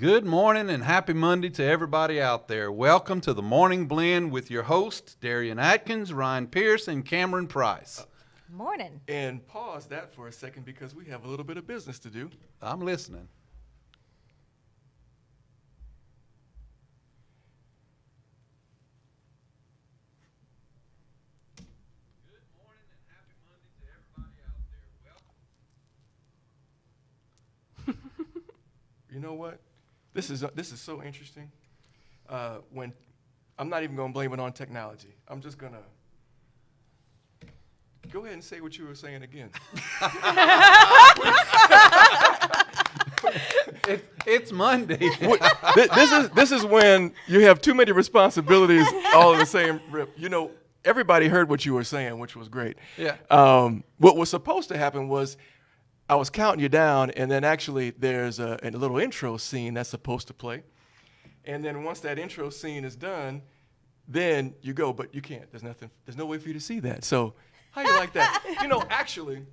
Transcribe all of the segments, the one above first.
Good morning and happy Monday to everybody out there. Welcome to the Morning Blend with your hosts, Darian Atkins, Ryan Pierce, and Cameron Price. Morning. And pause that for a second because we have a little bit of business to do. I'm listening. Good morning and happy Monday to everybody out there. Welcome. You know what? This is so interesting. When I'm not even going to blame it on technology. I'm just going to go ahead and say what you were saying again. It's Monday. This is when you have too many responsibilities all in the same rip. You know, everybody heard what you were saying, which was great. Yeah. What was supposed to happen was I was counting you down, and then actually there's a little intro scene that's supposed to play. And then once that intro scene is done, then you go, but you can't. There's no way for you to see that. So how you like that? You know, actually,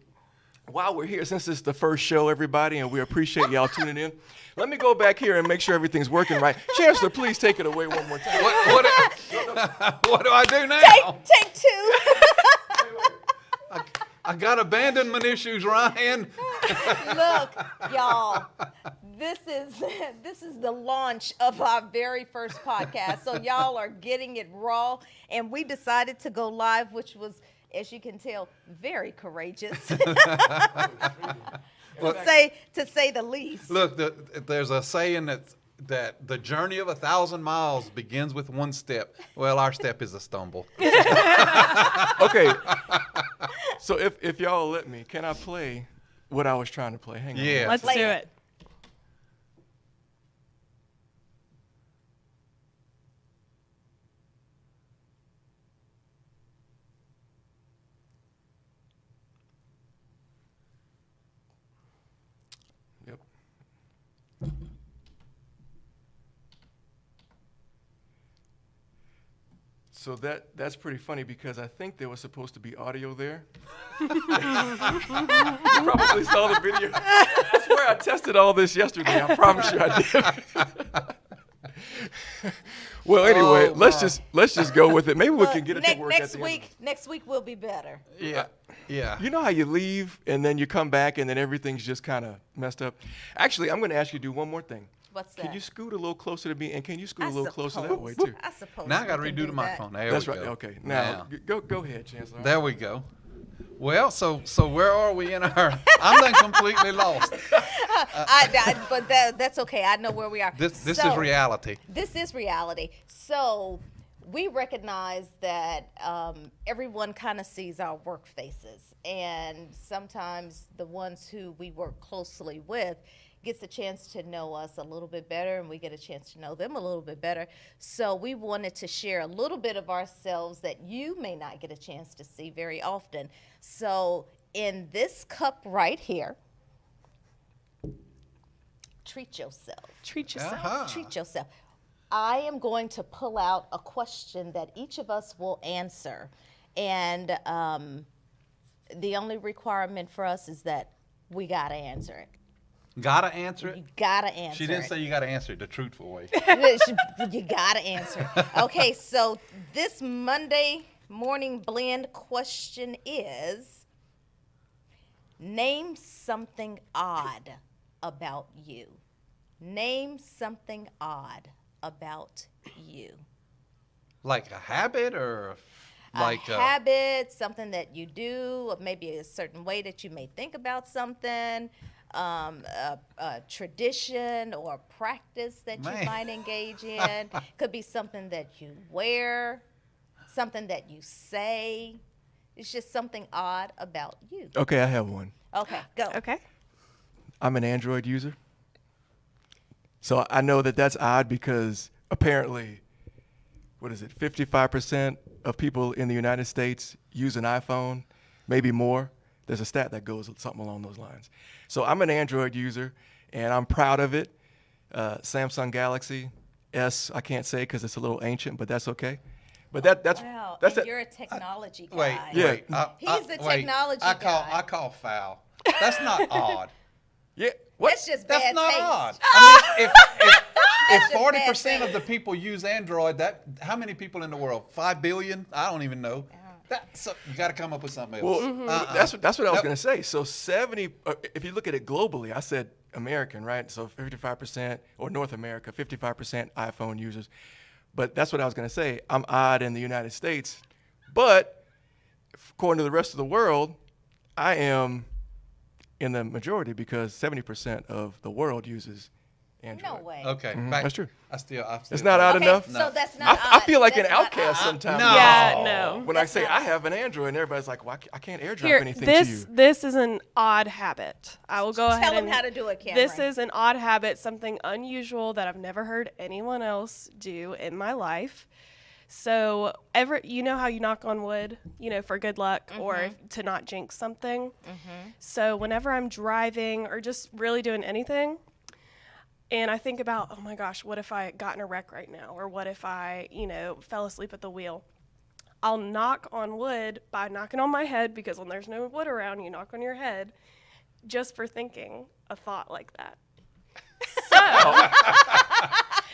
while we're here, since it's the first show, everybody, and we appreciate y'all tuning in, let me go back here and make sure everything's working right. Chancellor, please take it away one more time. What do I do now? Take two. I got abandonment issues, Ryan. Look, y'all, this is the launch of our very first podcast. So y'all are getting it raw, and we decided to go live, which was, as you can tell, very courageous. to say the least. Look, there's a saying that the journey of 1,000 miles begins with one step. Well, our step is a stumble. Okay. So if y'all let me, can I play what I was trying to play? Hang on. Yeah. Let's do it. Yep. So that's pretty funny because I think there was supposed to be audio there. You probably saw the video. I swear I tested all this yesterday. I promise you I did. Well, anyway, let's just go with it. Maybe we can get it to work at the end. Next week will be better. Yeah. You know how you leave and then you come back and then everything's just kind of messed up? Actually, I'm going to ask you to do one more thing. What's that? Can you scoot a little closer to me, and can you scoot a little closer that way too? I suppose. Now I got to we can redo do the that. microphone. There That's we right. go. Okay. Now go ahead, Chancellor. There we go. Well, so where are we in our? I'm then completely lost. But that's okay. I know where we are. This is reality. This is reality. So we recognize that everyone kind of sees our work faces, and sometimes the ones who we work closely with gets a chance to know us a little bit better, and we get a chance to know them a little bit better. So we wanted to share a little bit of ourselves that you may not get a chance to see very often. So in this cup right here, treat yourself. Treat yourself. Uh-huh. Treat yourself. I am going to pull out a question that each of us will answer. And the only requirement for us is that we got to answer it. Gotta answer it? You got to answer it. She didn't say you gotta answer it the truthful way. You got to answer it. Okay, so this Monday morning blend question is, name something odd about you. Name something odd about you. Like a habit or like a habit, something that you do, or maybe a certain way that you may think about something, a tradition or a practice that you might engage in. Could be something that you wear, something that you say. It's just something odd about you. Okay, I have one. Okay, go. Okay. I'm an Android user. So I know that that's odd because apparently, 55% of people in the United States use an iPhone, maybe more. There's a stat that goes something along those lines. So I'm an Android user, and I'm proud of it. Samsung Galaxy S, I can't say because it's a little ancient, but that's okay. But that's Wow, that's and you're a technology guy. Wait. He's a technology I guy. call foul. That's not odd. Yeah. That's just That's bad not taste. odd. I mean, if just 40% bad of the people use Android, how many people in the world? 5 billion? I don't even know. So you got to come up with something else. Well, that's what I was going to say. So 70, if you look at it globally, I said American, right? So 55%, or North America, 55% iPhone users. But that's what I was going to say. I'm odd in the United States, but according to the rest of the world, I am in the majority because 70% of the world uses Android. No way. Okay, That's true. I still It's not odd Okay, enough. so that's not I odd. feel like That's an not outcast odd. sometimes. No. Yeah, no. When I That's say not I odd. have an Android, and everybody's like, "Well, I can't airdrop Here, anything this to you." this is an odd habit. I will go ahead Tell them and how to do it, Cameron. This is an odd habit, something unusual that I've never heard anyone else do in my life. So, you know how you knock on wood, for good luck or to not jinx something. So, whenever I'm driving or just really doing anything, and I think about, oh my gosh, what if I got in a wreck right now? Or what if I, fell asleep at the wheel? I'll knock on wood by knocking on my head, because when there's no wood around, you knock on your head, just for thinking a thought like that.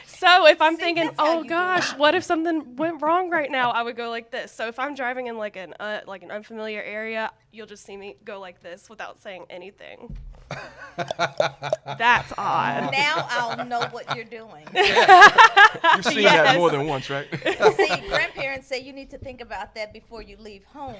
So if I'm thinking, that's how oh you do gosh, what if something went wrong right now? I would go like this. So if I'm driving in like an unfamiliar area, you'll just see me go like this without saying anything. That's odd. Now I'll know what you're doing. You've seen that Yes. more than once, right? See, grandparents say you need to think about that before you leave home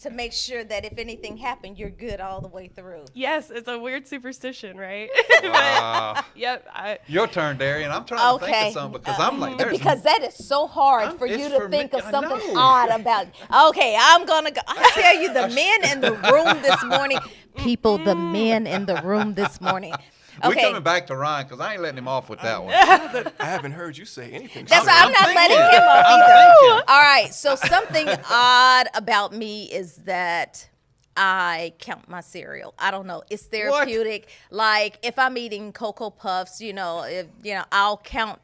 to make sure that if anything happened, you're good all the way through. Yes, it's a weird superstition, right? Wow. Yep. Your turn, Darian. I'm trying to think Okay. of something because I'm like, there's Because that is so hard for it's you to for me. think of I something know. odd about. Okay, I'm gonna go. I tell you, the men in the room this morning, people, the men in the room this morning. We're Okay, coming back to Ryan because I ain't letting him off with that one. I haven't heard you say anything. that's so- why I'm not thinking. letting him off I'm either. thinking. All right, so something odd about me is that I count my cereal. I don't know. It's therapeutic. Like if I'm eating Cocoa Puffs, I'll count,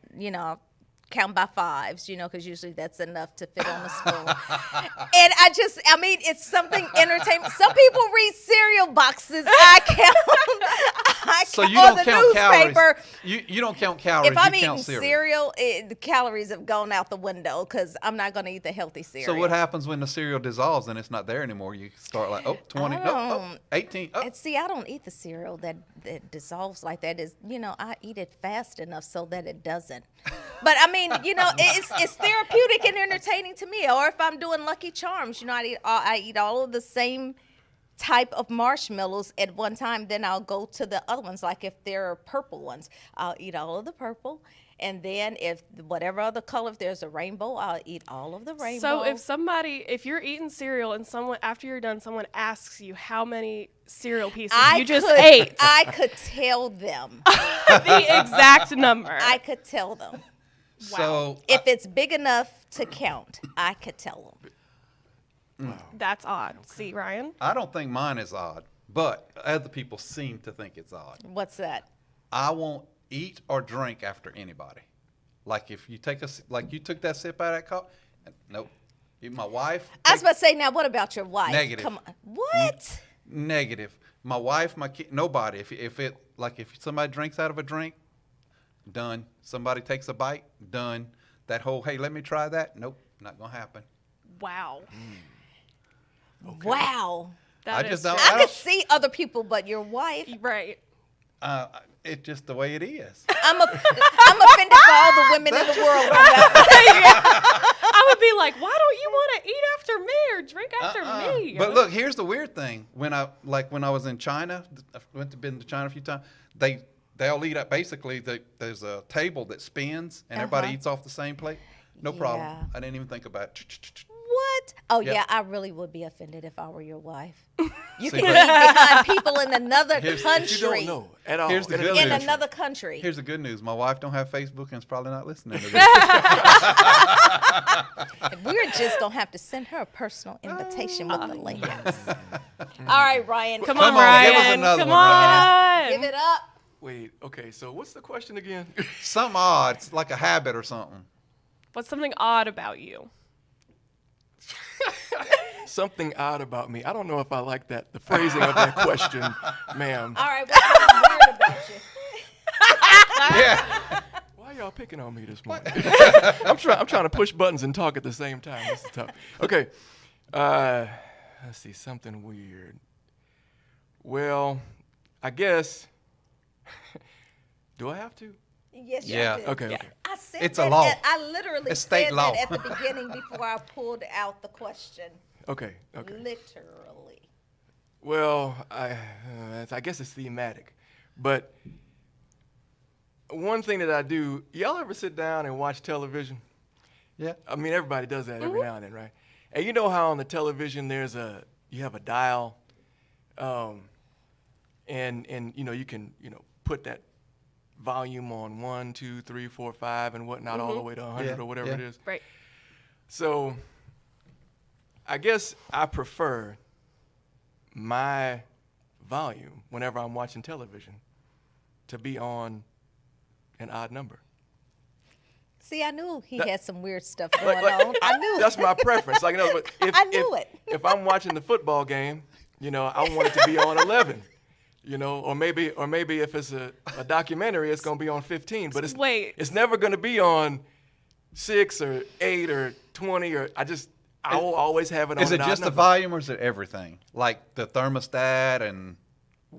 count by fives, because usually that's enough to fit on a spoon. And it's something entertaining. Some people read cereal boxes. I count. So you or don't the count newspaper. calories. You don't count calories. If I'm you eating count cereal, the calories have gone out the window because I'm not going to eat the healthy cereal. So what happens when the cereal dissolves and it's not there anymore? You start like, 20, I 18. And see, I don't eat the cereal that dissolves like that. I eat it fast enough so that it doesn't. But I mean, it's therapeutic and entertaining to me. Or if I'm doing Lucky Charms, I eat all of the same type of marshmallows at one time. Then I'll go to the other ones. Like if there are purple ones, I'll eat all of the purple. And then if whatever other color, if there's a rainbow, I'll eat all of the rainbow. So if you're eating cereal and after you're done, someone asks you how many cereal pieces you just ate, I could tell them. the exact number. I could tell them. So If it's big enough to count, I could tell them. That's odd. See, Ryan? I don't think mine is odd, but other people seem to think it's odd. What's that? I won't eat or drink after anybody. Like if you you took that sip out of that cup, nope. Even my wife. I was about to say, now what about your wife? Negative. Come on. What? Negative. My wife, my kid, nobody. If somebody drinks out of a drink, done. Somebody takes a bite, done. That whole, hey, let me try that. Nope, not gonna happen. Wow. Okay. Wow. I That just is don't- I could see other people, but your wife. right. It's just the way it is. I'm offended for all the women in the world. I would be like, why don't you want to eat after me or drink after me? But look, here's the weird thing. When I was in China, been to China a few times. They all eat up. Basically, there's a table that spins, and everybody eats off the same plate. No problem. Yeah. I didn't even think about it. What? Oh, Yep. yeah, I really would be offended if I were your wife. You See, can but- eat behind people in another Here's- country. You don't know at all. Here's the In good another In news. country. another country. Here's the good news. My wife don't have Facebook and is probably not listening to this. We're just going to have to send her a personal invitation with the link. All right, Ryan. Come Come on, on, give us Ryan. another Come one, Ryan. on. Give it up. Wait, okay, so what's the question again? Something odd, it's like a habit or something. What's something odd about you? Something odd about me. I don't know if I like that, the phrasing of that question, ma'am. All right, what's something weird about picking on me this morning. I'm trying to push buttons and talk at the same time. This is tough. Okay. Let's see, something weird. Well, I guess. Do I have to? Yes, Yeah. you did. Okay. Okay. I said It's a that, law. I literally It's state said law. that at the beginning before I pulled out the question. Okay. Okay. Literally. Well, I guess it's thematic, but one thing that I do. Y'all ever sit down and watch television? Yeah. I mean, everybody does that every now and then, right? And you know how on the television you have a dial, and you can put that volume on 1, 2, 3, 4, 5 and whatnot all the way to 100 Yeah, or whatever yeah. it is. Right. So I guess I prefer my volume whenever I'm watching television to be on an odd number. See, I knew he That- had some weird stuff going on. I knew That's my preference. Like, in other words, I knew it. If I'm watching the football game, I want it to be on 11. Or maybe if it's a documentary, it's gonna be on 15. But it's never gonna be on 6 or 8 or 20 or I will always have it on. Is it an odd just the number. volume or is it everything? Like the thermostat and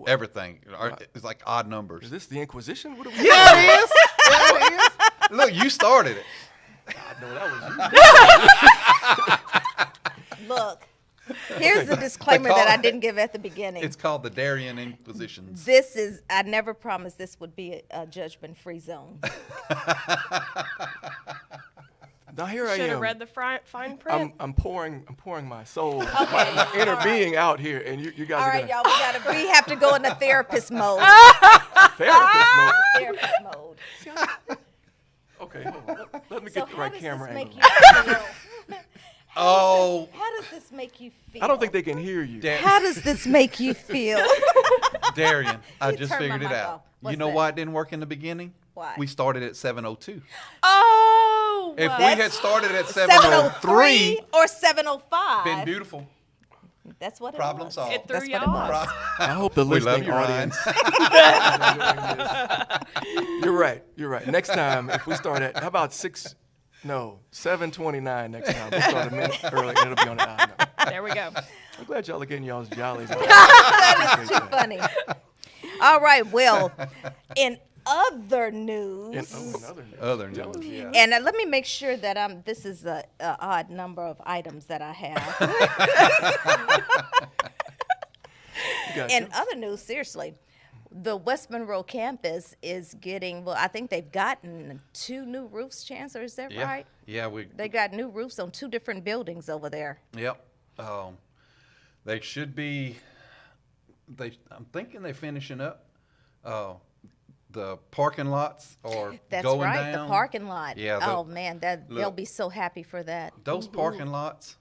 everything? Or it's like odd numbers. Is this the Inquisition? What are we Yeah, it is. Yeah, it is. Look, you started it. I know that was you. Look, here's the disclaimer that I didn't give at the beginning. It's called the Darien Inquisitions. I never promised this would be a judgment-free zone. Now here I Should have am. read the fine print. I'm pouring my soul, my inner being out here, and you guys All are right, gonna y'all, we have to go into therapist mode. therapist mode. Therapist mode. Okay, hold on. Let me So get the how right does camera this angle. make you feel? Oh, How does this make you feel? I don't think they can hear you. How does this make you feel? Darien, I You just turned my figured it mic out. off. You What's know that? why it didn't work in the beginning? Why? We started at 7:02. Oh. If wow. we had started at 703 7:03, or 705. been beautiful. That's what it Problem was. solved. It threw That's you what it off. was. I hope the We love listening you, Ryan. audience. You're right. Next time, if we start at, how about 7:29 next time. We'll start a minute early, and it'll be on the odd number. There we go. I'm glad y'all are getting y'all's jollies out. That is too funny. All right, well, in other news, Another news. Other news, yeah. and let me make sure that this is a odd number of items that I have. You got In you. other news, seriously, the West Monroe campus is getting, I think they've gotten 2 new roofs, Chancellor, is that Yeah, right? yeah, They got new roofs on 2 different buildings over there. Yep. They should be. I'm thinking they're finishing up. The parking lots are That's going right, down. the parking lot. Yeah, Oh man, they'll look. be so happy for that. Those parking lots.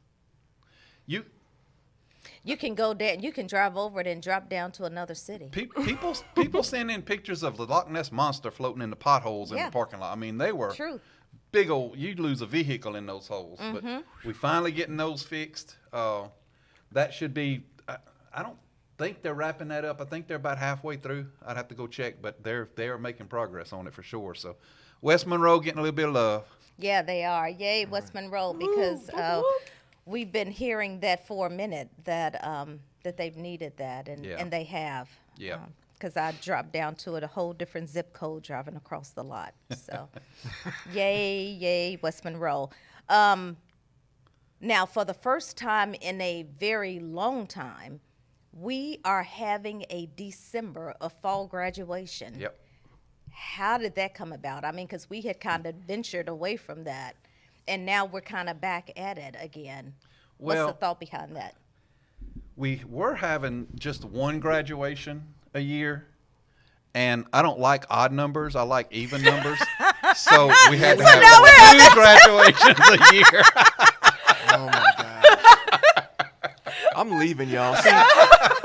You You can go there, you can drive over it and drop down to another city. people send in pictures of the Loch Ness monster floating in the potholes in Yeah. the parking lot. I mean, they were Truth. big old. You'd lose a vehicle in those holes. Mm-hmm. But we finally getting those fixed. That should be. I don't think they're wrapping that up. I think they're about halfway through. I'd have to go check, but they are making progress on it for sure. So, West Monroe getting a little bit of love. Yeah, they are. Yay, West Monroe, because we've been hearing that for a minute that that they've needed that, and Yeah. and they have. Yeah. Because I dropped down to it, a whole different zip code driving across the lot. So, yay, West Monroe. Now, for the first time in a very long time, we are having a December of fall graduation. Yep. How did that come about? I mean, because we had kind of ventured away from that, and now we're kind of back at it again. Well- What's the thought behind that? We were having just one graduation a year, and I don't like odd numbers. I like even numbers. So we had to have 2 graduations a year. Oh my God. I'm leaving y'all. See,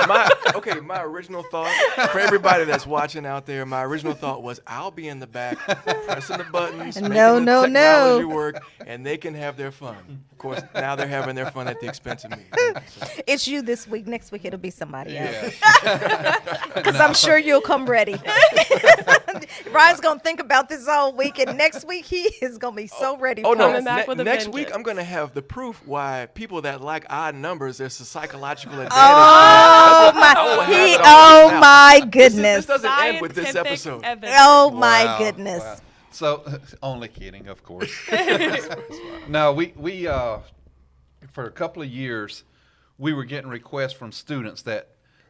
My original thought, for everybody that's watching out there, my original thought was I'll be in the back pressing the buttons, making the technology work, and they can have their fun. Of course, now they're having their fun at the expense of me. So. It's you this week. Next week it'll be somebody else. Yeah. Because I'm sure you'll come ready. Ryan's going to think about this all week, and next week he is going to be so ready for no! us. back with a Next week vengeance. I'm going to have the proof why people that like odd numbers, there's a psychological advantage. Oh my goodness. This doesn't end with this Scientific episode. evidence. Oh my Wow, goodness. wow. So, only kidding, of course. No, we for a couple of years, we were getting requests from students that,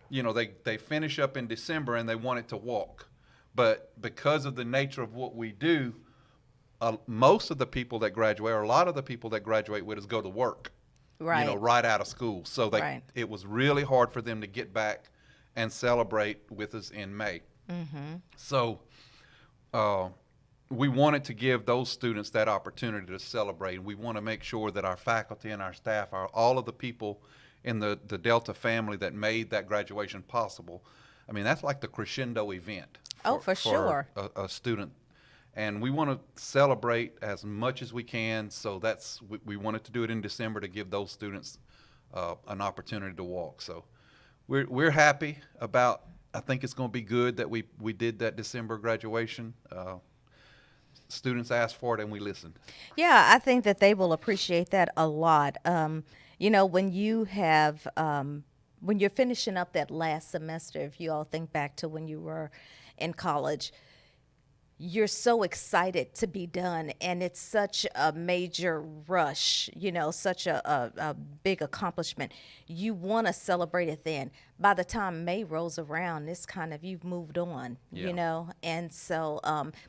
they finish up in December and they wanted to walk. But because of the nature of what we do, most of the people that graduate, or a lot of the people that graduate with us, go to work. Right. Right out of school. So Right. it was really hard for them to get back and celebrate with us in May. Mm-hmm. So we wanted to give those students that opportunity to celebrate. We want to make sure that our faculty and our staff, all of the people in the Delta family that made that graduation possible. I mean, that's like the crescendo event. For sure. A student. And we want to celebrate as much as we can, so we wanted to do it in December to give those students an opportunity to walk. So we're happy about. I think it's going to be good that we did that December graduation. Students asked for it and we listened. Yeah, I think that they will appreciate that a lot. When you have when you're finishing up that last semester, if you all think back to when you were in college, you're so excited to be done, and it's such a major rush, such a big accomplishment. You want to celebrate it then. By the time May rolls around, it's kind of, you've moved on, and so,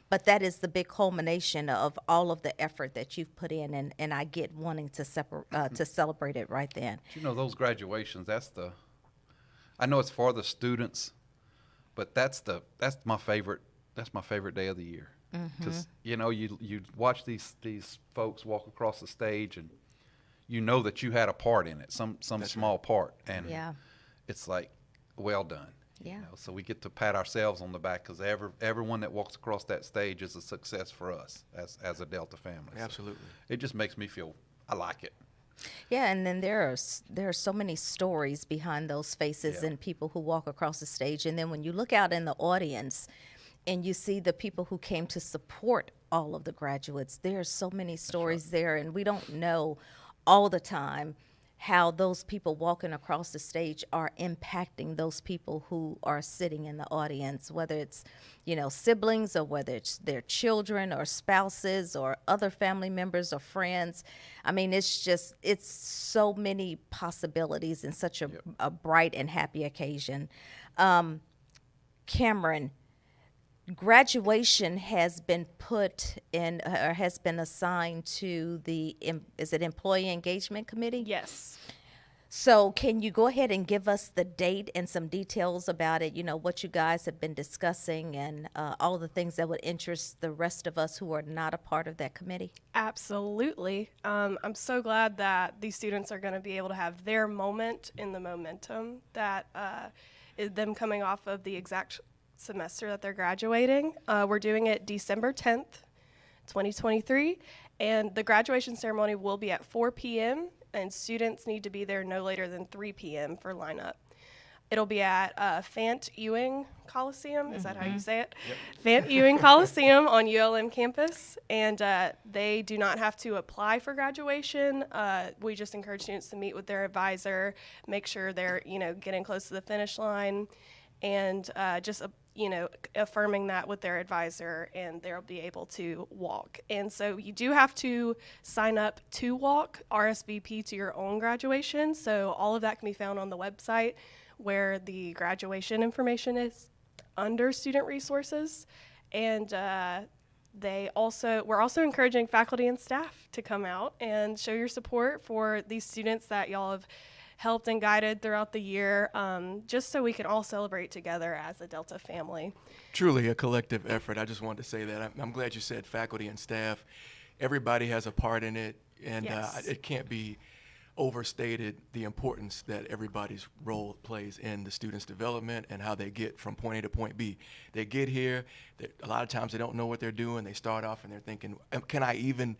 but that is the big culmination of all of the effort that you've put in, and I get wanting to celebrate it right then. Those graduations, I know it's for the students, but that's my favorite. That's my favorite day of the year, because you watch these folks walk across the stage, and that you had a part in it, some small part, and it's like, well done. Yeah. So we get to pat ourselves on the back, because everyone that walks across that stage is a success for us as a Delta family. Absolutely. So it just makes me feel I like it. Yeah, and then there are so many stories behind those faces Yeah. and people who walk across the stage, and then when you look out in the audience and you see the people who came to support all of the graduates, there are so many stories there, and we don't know all the time how those people walking across the stage are impacting those people who are sitting in the audience, whether it's, siblings, or whether it's their children or spouses or other family members or friends. I mean, it's so many possibilities in such a bright and happy occasion. Cameron, graduation has been put in, or has been assigned to is it Employee Engagement Committee? Yes. So can you go ahead and give us the date and some details about it, what you guys have been discussing, and all the things that would interest the rest of us who are not a part of that committee? Absolutely. I'm so glad that these students are going to be able to have their moment in the momentum that is them coming off of the exact semester that they're graduating. We're doing it December 10th, 2023, and the graduation ceremony will be at 4 p.m., and students need to be there no later than 3 p.m. for lineup. It'll be at Fant Ewing Coliseum. Is that how you say it? Yep. Fant Ewing Coliseum on ULM campus, and they do not have to apply for graduation. We just encourage students to meet with their advisor, make sure they're getting close to the finish line, and just affirming that with their advisor, and they'll be able to walk. And so you do have to sign up to walk, RSVP to your own graduation. So all of that can be found on the website, where the graduation information is under student resources. And we're also encouraging faculty and staff to come out and show your support for these students that y'all have helped and guided throughout the year, just so we can all celebrate together as a Delta family. Truly a collective effort. I just wanted to say that. I'm glad you said faculty and staff. Everybody has a part in it, and Yes. it can't be overstated the importance that everybody's role plays in the students' development and how they get from point A to point B. They get here, a lot of times they don't know what they're doing. They start off and they're thinking, can I even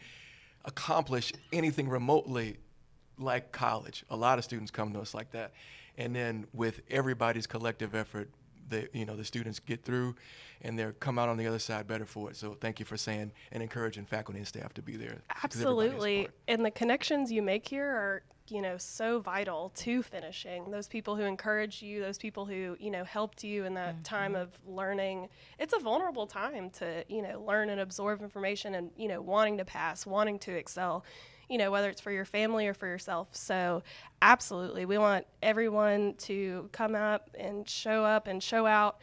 accomplish anything remotely like college? A lot of students come to us like that. And then with everybody's collective effort, the students get through and they come out on the other side better for it. So thank you for saying and encouraging faculty and staff to be there. 'Cause everybody has a Absolutely. part. And the connections you make here are, so vital to finishing. Those people who encouraged you, those people who, helped you in that time of learning. It's a vulnerable time to, learn and absorb information and, wanting to pass, wanting to excel, whether it's for your family or for yourself. So absolutely, we want everyone to come up and show out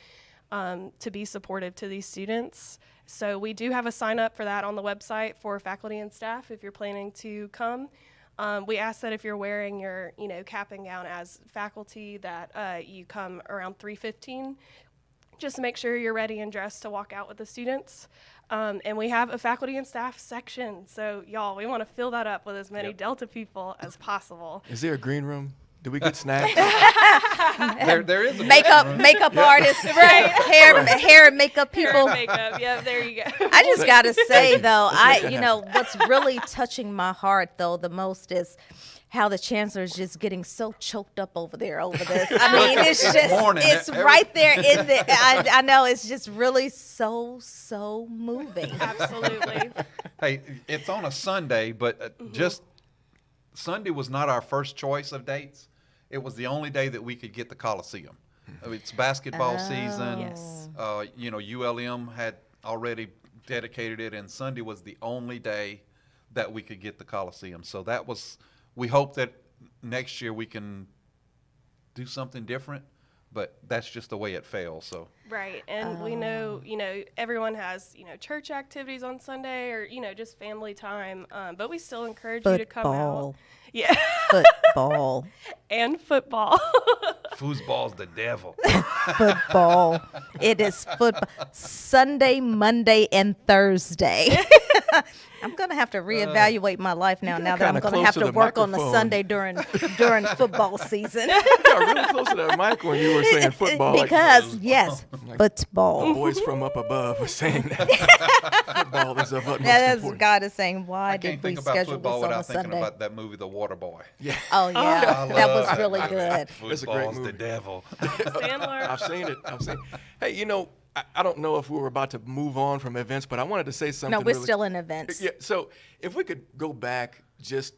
to be supportive to these students. So we do have a sign up for that on the website for faculty and staff if you're planning to come. We ask that if you're wearing your, cap and gown as faculty that you come around 3:15. Just make sure you're ready and dressed to walk out with the students. And we have a faculty and staff section. So y'all, we want to fill that up with as many Delta people as possible. Is there a green room? Do we get snacks? There is a Makeup artists, right? Hair and makeup people. Makeup, yeah, there you go. I just gotta say though, what's really touching my heart though the most is how the chancellor is just getting so choked up over this. I mean, it's right there in the. I know it's just really so moving. Absolutely. Hey, it's on a Sunday, but just Sunday was not our first choice of dates. It was the only day that we could get the Coliseum. It's basketball season. Yes. ULM had already dedicated it, and Sunday was the only day that we could get the Coliseum. So that was. We hope that next year we can do something different, but that's just the way it fell. So Right. And we know, everyone has, church activities on Sunday or, just family time. But we still encourage you to come out. Yeah. Football. And football. foosball's the devil. Football. It is football. Sunday, Monday, and Thursday. I'm gonna have to reevaluate my life now that I'm gonna have to work on the Sunday during football season. You got really close to that mic when you were saying football. Because yes, football. Boys from up above were saying that football is of utmost That's importance. God is saying, I why can't did we think about schedule football this on a without thinking Sunday? about that movie, The Water Boy. Yeah, Oh yeah, that was really good. It's a great Foosball's movie. the devil. Sandler. I've seen it. Hey, I don't know if we were about to move on from events, but I wanted to say something. No, we're really- still in events. Yeah, so if we could go back just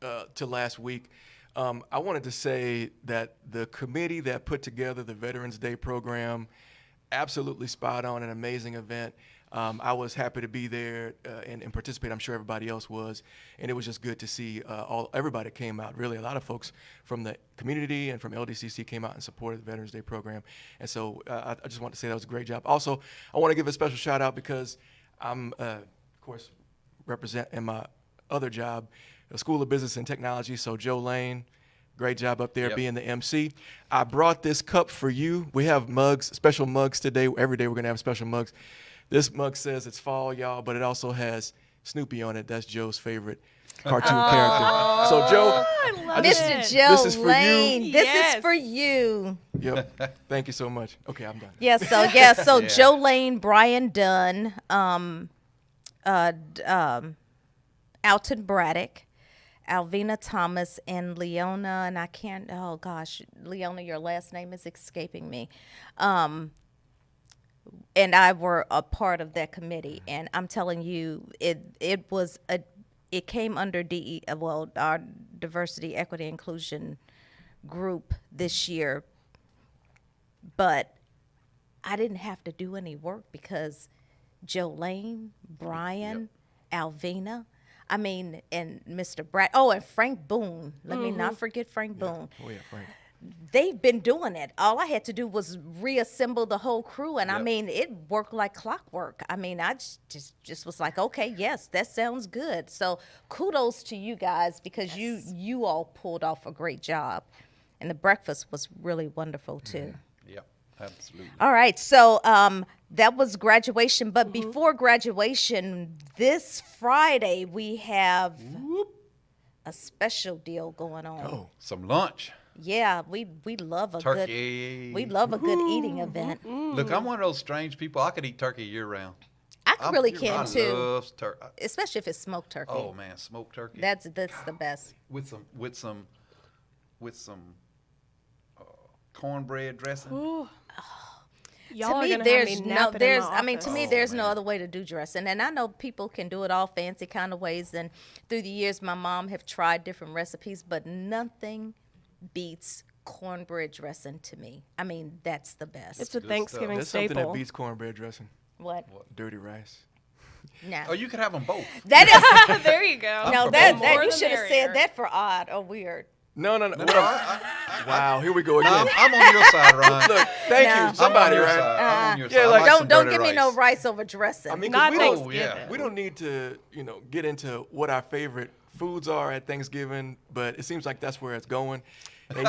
to last week, I wanted to say that the committee that put together the Veterans Day program, absolutely spot on, an amazing event. I was happy to be there and participate. I'm sure everybody else was, and it was just good to see everybody came out. Really, a lot of folks from the community and from LDCC came out and supported the Veterans Day program. And so I just want to say that was a great job. Also, I want to give a special shout out because I'm, of course, represent in my other job, the School of Business and Technology. So Joe Lane, great job up there being the MC. I brought this cup for you. We have mugs, special mugs today. Every day we're going to have special mugs. This mug says it's fall, y'all, but it also has Snoopy on it. That's Joe's favorite cartoon character. So, Joe, Mr. Joe this is for you. Lane, this Yes. is for you. Yep. Thank you so much. Okay, I'm done. So Yeah. Joe Lane, Brian Dunn, Alton Braddock, Alvina Thomas, and Leona, and I can't, oh gosh, Leona, your last name is escaping me. And I were a part of that committee, and I'm telling you, it came under our diversity, equity, inclusion group this year, but I didn't have to do any work because Joe Lane, Brian, Alvina, and Mr. Brad. Oh, and Frank Boone. Let me not forget Frank Boone. Oh, yeah, Frank. They've been doing it. All I had to do was reassemble the whole crew, and it worked like clockwork. I just was like, okay, yes, that sounds good. So kudos to you guys because you all pulled off a great job, and the breakfast was really wonderful too. Yep, absolutely. All right, so that was graduation, but before graduation, this Friday we have a special deal going on. Oh, Some lunch. Yeah, we love a Turkey. good we love a good eating event. Look, I'm one of those strange people. I could eat turkey year round. I really I can too, love turkey. especially if it's smoked turkey. Oh man, smoked turkey That's the best. with some cornbread dressing. Ooh. Y'all To are me, gonna have there's me no, napping in there's, my I mean, to office. me, Oh, there's no man. other way to do dressing. And I know people can do it all fancy kind of ways. And through the years, my mom have tried different recipes, but nothing beats cornbread dressing to me. I mean, that's the best. It's a Good Thanksgiving there's something that staple. beats cornbread dressing. What? Dirty rice. No. Oh, you could have them both. That is, There you go. no, for that, both. that More you the should have merrier. said that for odd or weird. No. No, I, Wow, here we go no, again. I'm on your side, Ryan. Look, thank No. you, somebody, I'm on your right? side. I'm on your Yeah, side. I like- some Don't dirty give me rice. no rice over dressing. I mean, 'cause Not we don't, Thanksgiving. we don't need to, get into what our favorite foods are at Thanksgiving, but it seems like that's where it's going. And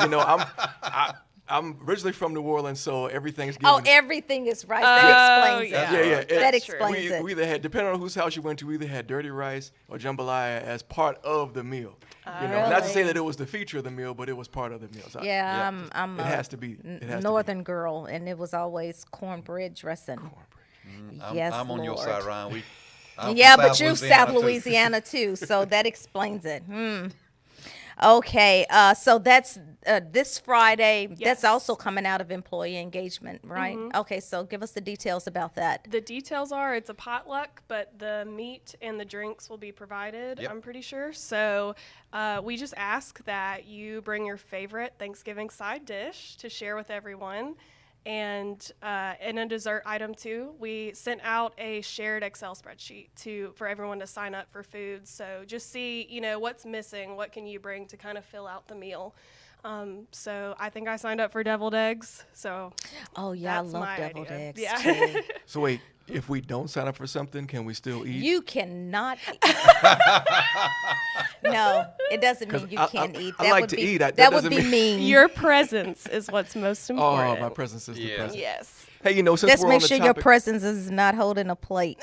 I'm originally from New Orleans, so every Thanksgiving. oh, everything is rice. That explains yeah. it. Yeah. That That's true. explains it. We either had, depending on whose house you went to, we either had dirty rice or jambalaya as part of the meal. Not to say Really? that it was the feature of the meal, but it was part of the meal. So Yeah, I'm it a has to be. It has northern girl, and it was always cornbread dressing. Yes, I'm on your Lord. side, Ryan. I'm Yeah, from but you South too. Louisiana too, so that explains it. Okay, so that's this Friday. Yes. That's also coming out of employee engagement, right? Okay, so give us the details about that. The details are it's a potluck, but the meat and the drinks will be provided, Yep. I'm pretty sure. So we just ask that you bring your favorite Thanksgiving side dish to share with everyone. And a dessert item too. We sent out a shared Excel spreadsheet for everyone to sign up for food. So just see, what's missing, what can you bring to kind of fill out the meal. So I think I signed up for deviled eggs. So Oh yeah, I that's love my deviled idea. eggs Yeah. too. So wait, if we don't sign up for something, can we still eat? You cannot. No, it doesn't mean 'Cause you I- can't I- eat. I That like would to be eat. That that would doesn't be mean- mean. Your presence is what's most Oh, important. my presence is the Yeah. presence. Yes. Hey, since Just we're make on the sure your topic, presence is not holding a plate.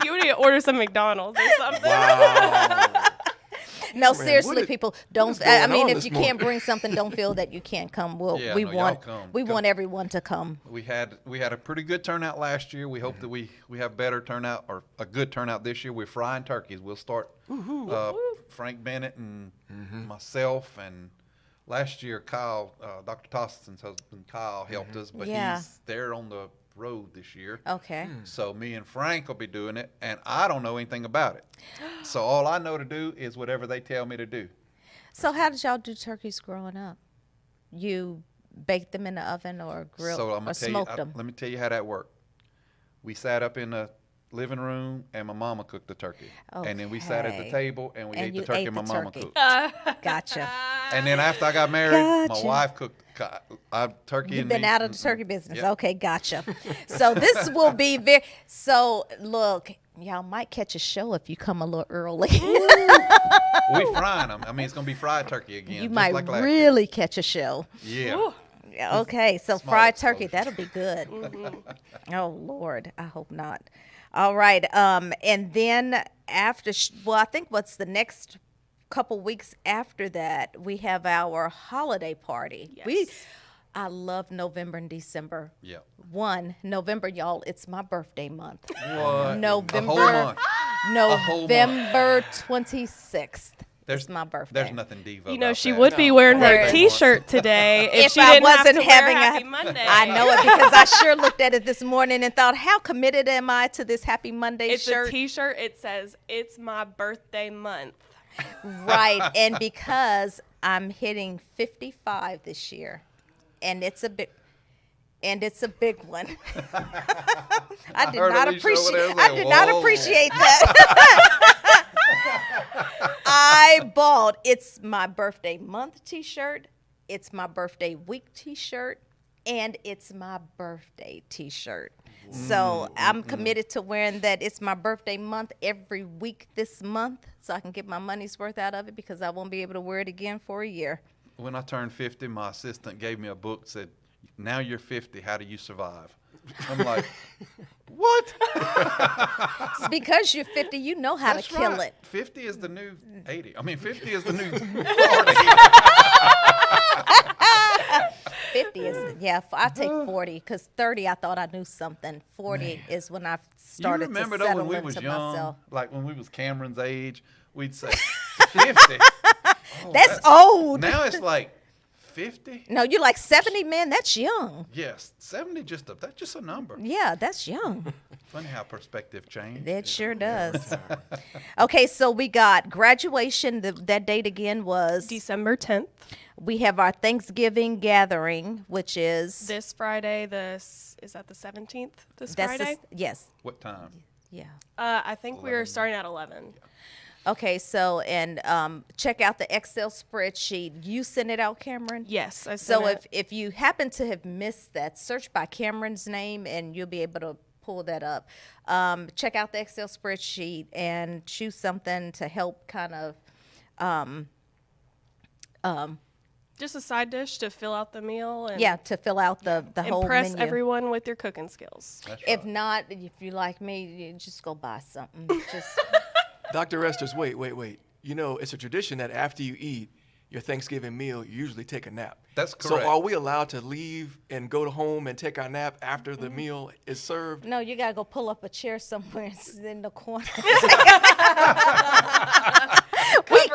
You need to order some McDonald's or something. Wow. No, Man, seriously, what is- people, what don't. is I going mean, on if this you morning? can't bring something, don't feel that you can't come. Yeah, We no, y'all want come. we Come. want everyone to come. We had a pretty good turnout last year. We hope that we have better turnout or a good turnout this year. We're frying turkeys. We'll start Frank Bennett and myself and last year Kyle, Dr. Tossin's husband Kyle helped us, but Yeah. he's there on the road this year. Okay. So me and Frank will be doing it, and I don't know anything about it. So all I know to do is whatever they tell me to do. So how did y'all do turkeys growing up? You baked them in the oven or grilled So I'm or gonna tell you, smoked them? let me tell you how that worked. We sat up in the living room, and my mama cooked the turkey, and then we sat at the Okay. table and we And ate you the turkey ate my the mama turkey. cooked. Gotcha. And then after I got married, my Gotcha. wife cooked turkey. You've and been meat. out of the turkey business. Yep. Okay, gotcha. So this will be very. So look, y'all might catch a show if you come a little early. We frying them. I mean, it's gonna be fried turkey again. You just might like last really catch a show. year. Yeah. Ooh. Yeah, okay, so Small fried turkey, explosion. that'll be good. Oh Lord, I hope not. All right, and then after, I think what's the next couple weeks after that, we have our holiday party. Yes. I love November and December. Yeah. November, y'all, it's my birthday month. What? November. A whole month. whole month. November 26th. It's my birthday. There's nothing diva. You know, about she that. would be No. wearing her There is. T-shirt today if, If she I didn't wasn't have to having wear a- Happy Monday. I know it because I sure looked at it this morning and thought, how committed am I to this Happy Monday It's shirt? a T-shirt. It says, "It's my birthday month." Right, and because I'm hitting 55 this year, and it's a big one. I did heard not Alicia over there appreciate. I say, did not "Whoa." appreciate that. I bought "It's My Birthday Month" T-shirt. It's my birthday week T-shirt, and it's my birthday T-shirt. So I'm committed to wearing that "It's My Birthday Month" every week this month, so I can get my money's worth out of it because I won't be able to wear it again for a year. When I turned 50, my assistant gave me a book that said, now you're 50. How do you survive? I'm like, what? It's because you're 50, you know how That's to kill right. it. 50 is the new 80. I mean, 50 is the new 40. 50 is, yeah, I take 40 because 30 I thought I knew something. 40 is when I You started remember to though settle when we into was young, myself. like when we was Cameron's age, we'd say 50. Oh, That's old. Now it's like 50. No, you're like 70, man, that's young. Yes, 70 that's just a number. Yeah, that's young. Funny how perspective changed. It sure does. Okay, so we got graduation. That date again was December 10th. We have our Thanksgiving gathering, which is This Friday, is that the 17th? This that's Friday? yes, What time? yeah. I think we are starting at 11. Okay, so and check out the Excel spreadsheet. You sent it out, Cameron. Yes. I So sent it. if you happen to have missed that, search by Cameron's name and you'll be able to pull that up. Check out the Excel spreadsheet and choose something to help kind of Just a side dish to fill out the meal and to fill out the whole impress menu. everyone with your cooking skills. That's If right. not, if you like me, you just go buy something. Just Dr. Esters, wait. You know, it's a tradition that after you eat your Thanksgiving meal, you usually take a nap. That's correct. So are we allowed to leave and go to home and take our nap after the meal is served? no, you gotta go pull up a chair somewhere and sit in the corner. we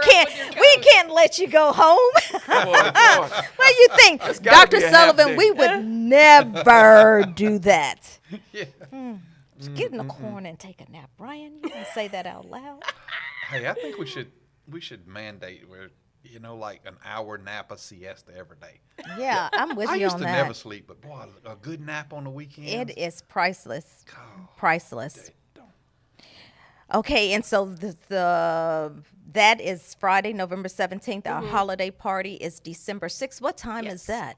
can't let you go home. Come on. What do you think, gotta Dr. be a half Sullivan? day. We would never do that. Yeah. Just get in the corner and take a nap, Brian. You can say that out loud. Hey, I think we should mandate where like an hour nap, a siesta every day. Yeah, I'm with I you used on to that. never sleep, but boy, a good nap on the weekend. It is priceless. Oh, Priceless. don't- Okay, and so that is Friday, November 17th. Our holiday party is December 6th. What time is Yes.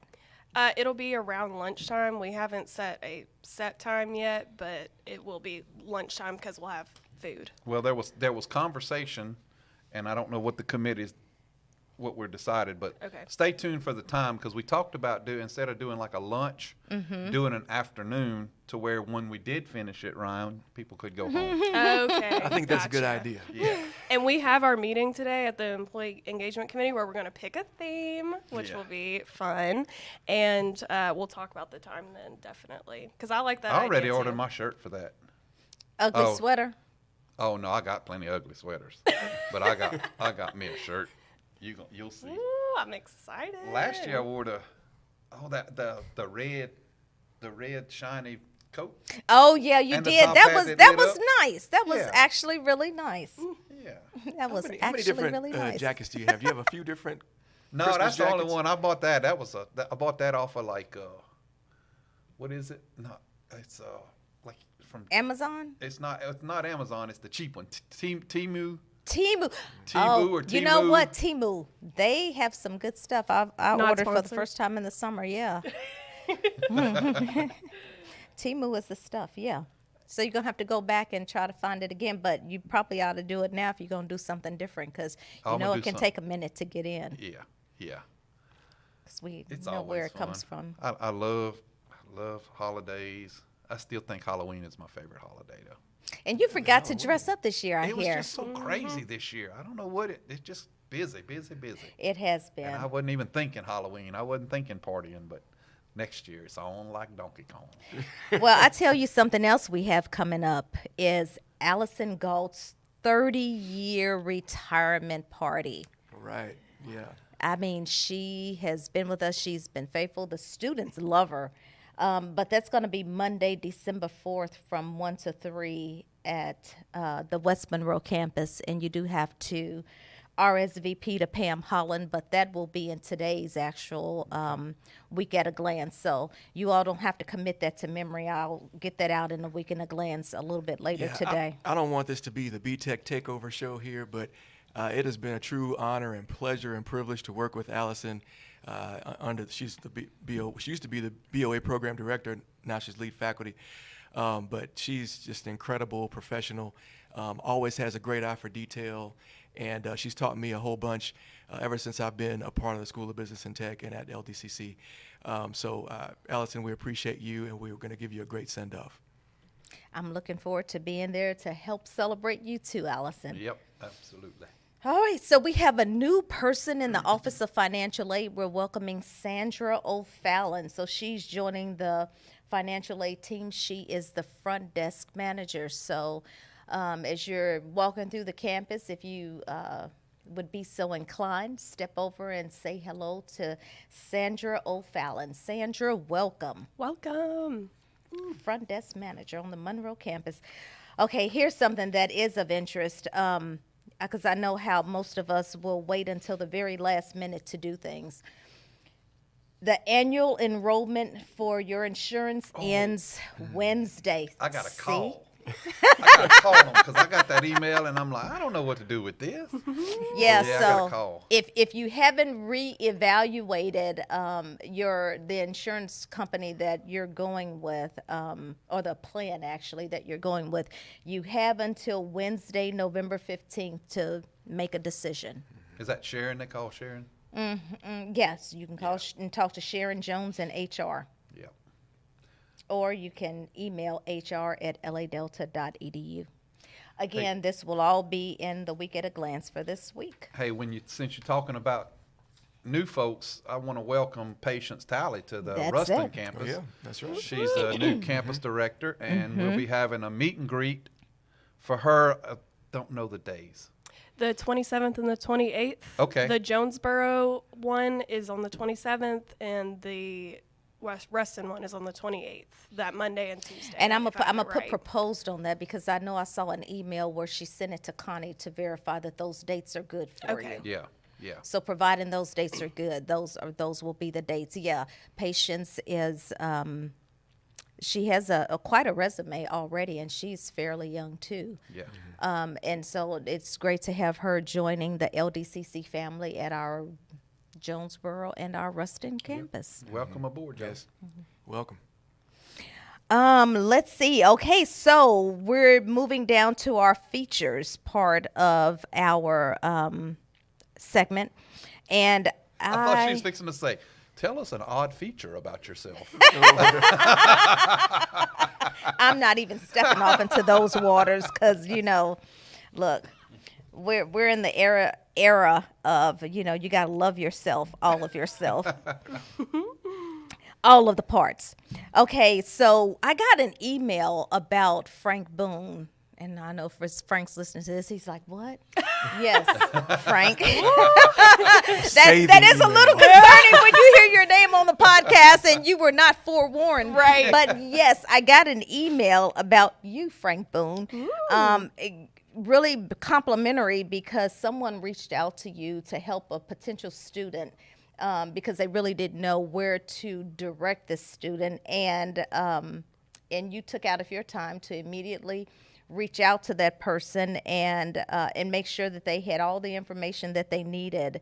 that? It'll be around lunchtime. We haven't set a set time yet, but it will be lunchtime because we'll have food. Well, there was conversation, and I don't know what the committee's what we're decided, but Okay. stay tuned for the time because we talked about instead of doing like a lunch, doing an afternoon to where when we did finish it, Ryan, people could go home. Okay. I think that's a good gotcha. idea. Yeah. And we have our meeting today at the Employee Engagement Committee where we're going to pick a theme, which Yeah. will be fun. And we'll talk about the time then, definitely. Because I like that I already idea, ordered too. my shirt for that. Ugly Oh. sweater. Oh no, I got plenty of ugly sweaters, but I got me a shirt. You'll see. Ooh, I'm excited. Last year I wore the red shiny coat. Oh yeah, you And the did. top That hat was that that lit was up? nice. That was Yeah. actually really nice. Yeah. That was How many actually different really nice. jackets do you have? Do you have a few different? No, Christmas that's the only jackets? one I bought. I bought that off of like what is it? No, it's like from. Amazon, It's not Amazon. It's the cheap one. Temu. Temu. Temu Oh, or you know Temu. what? Temu. They have some good stuff. I Not ordered for the sponsored. first time in the summer. Yeah. Temu is the stuff. Yeah. So you're gonna have to go back and try to find it again, but you probably ought to do it now if you're gonna do something different, because you I'm know gonna it do can something. take a minute to get in, Yeah. because we It's know always where it fun. comes from. I love holidays. I still think Halloween is my favorite holiday though. And you forgot to dress up this year. I It was hear just so crazy this year. I don't know what it's just busy. it has been. And I wasn't even thinking Halloween. I wasn't thinking partying, but next year it's on like Donkey Kong. Well, I tell you something else we have coming up is Allison Galt's 30-year retirement party. Right. Yeah. I mean, she has been with us. She's been faithful. The students love her. But that's going to be Monday, December 4th from 1 to 3 at the West Monroe campus. And you do have to RSVP to Pam Holland, but that will be in today's actual Week at a Glance. So you all don't have to commit that to memory. I'll get that out in the Week at a Glance a little bit later today. I don't want this to be the B-Tech takeover show here, but it has been a true honor and pleasure and privilege to work with Allison. She's the she used to be the BOA program director. Now she's lead faculty, but she's just an incredible professional. Always has a great eye for detail, and she's taught me a whole bunch ever since I've been a part of the School of Business and Tech and at LDCC. So, Allison, we appreciate you, and we're going to give you a great send-off. I'm looking forward to being there to help celebrate you too, Allison. Yep, absolutely. All right, so we have a new person in the Office of Financial Aid. We're welcoming Sandra O'Fallon. So she's joining the financial aid team. She is the front desk manager. So as you're walking through the campus, if you would be so inclined, step over and say hello to Sandra O'Fallon. Sandra, welcome. Welcome. Front desk manager on the Monroe campus. Okay, here's something that is of interest. Because I know how most of us will wait until the very last minute to do things. The annual enrollment for your insurance ends Wednesday. I got a See? call. I got to call them because I got that email and I'm like, I don't know what to do with this. Yeah, I got a so call. if you haven't reevaluated the insurance company that you're going with, or the plan actually that you're going with, you have until Wednesday, November 15th to make a decision. Is that Sharon they call Sharon? Yes, you can call and talk to Sharon Jones in HR. Yeah. Or you can email hr@ladelta.edu. Again, this will all be in the Week at a Glance for this week. Hey, since you're talking about new folks, I want to welcome Patience Talley to the That's Ruston it. campus. Oh, yeah, that's right. She's a new campus director, and we'll be having a meet and greet for her. I don't know the days. The 27th and the 28th. Okay. The Jonesboro one is on the 27th, and the Ruston one is on the 28th, that Monday and Tuesday. And I'm if I have gonna it put right. proposed on that because I know I saw an email where she sent it to Connie to verify that those dates are good for Okay. you. Yeah, yeah. So providing those dates are good, those will be the dates. Yeah, Patience is she has quite a resume already, and she's fairly young too. Yeah. And so it's great to have her joining the LDCC family at our Jonesboro and our Ruston campus. Welcome aboard, Joe. Yes. Welcome. Let's see. Okay, so we're moving down to our features part of our segment, and I thought she was fixing to say, tell us an odd feature about yourself. I'm not even stepping off into those waters because look, we're in the era of you gotta love yourself, all of yourself. All of the parts. Okay, so I got an email about Frank Boone. And I know Frank's listening to this. He's like, what? Yes, Frank. that is a little concerning when you hear your name on the podcast and you were not forewarned. Right. But yes, I got an email about you, Frank Boone. Really complimentary because someone reached out to you to help a potential student because they really didn't know where to direct this student. And you took out of your time to immediately reach out to that person and make sure that they had all the information that they needed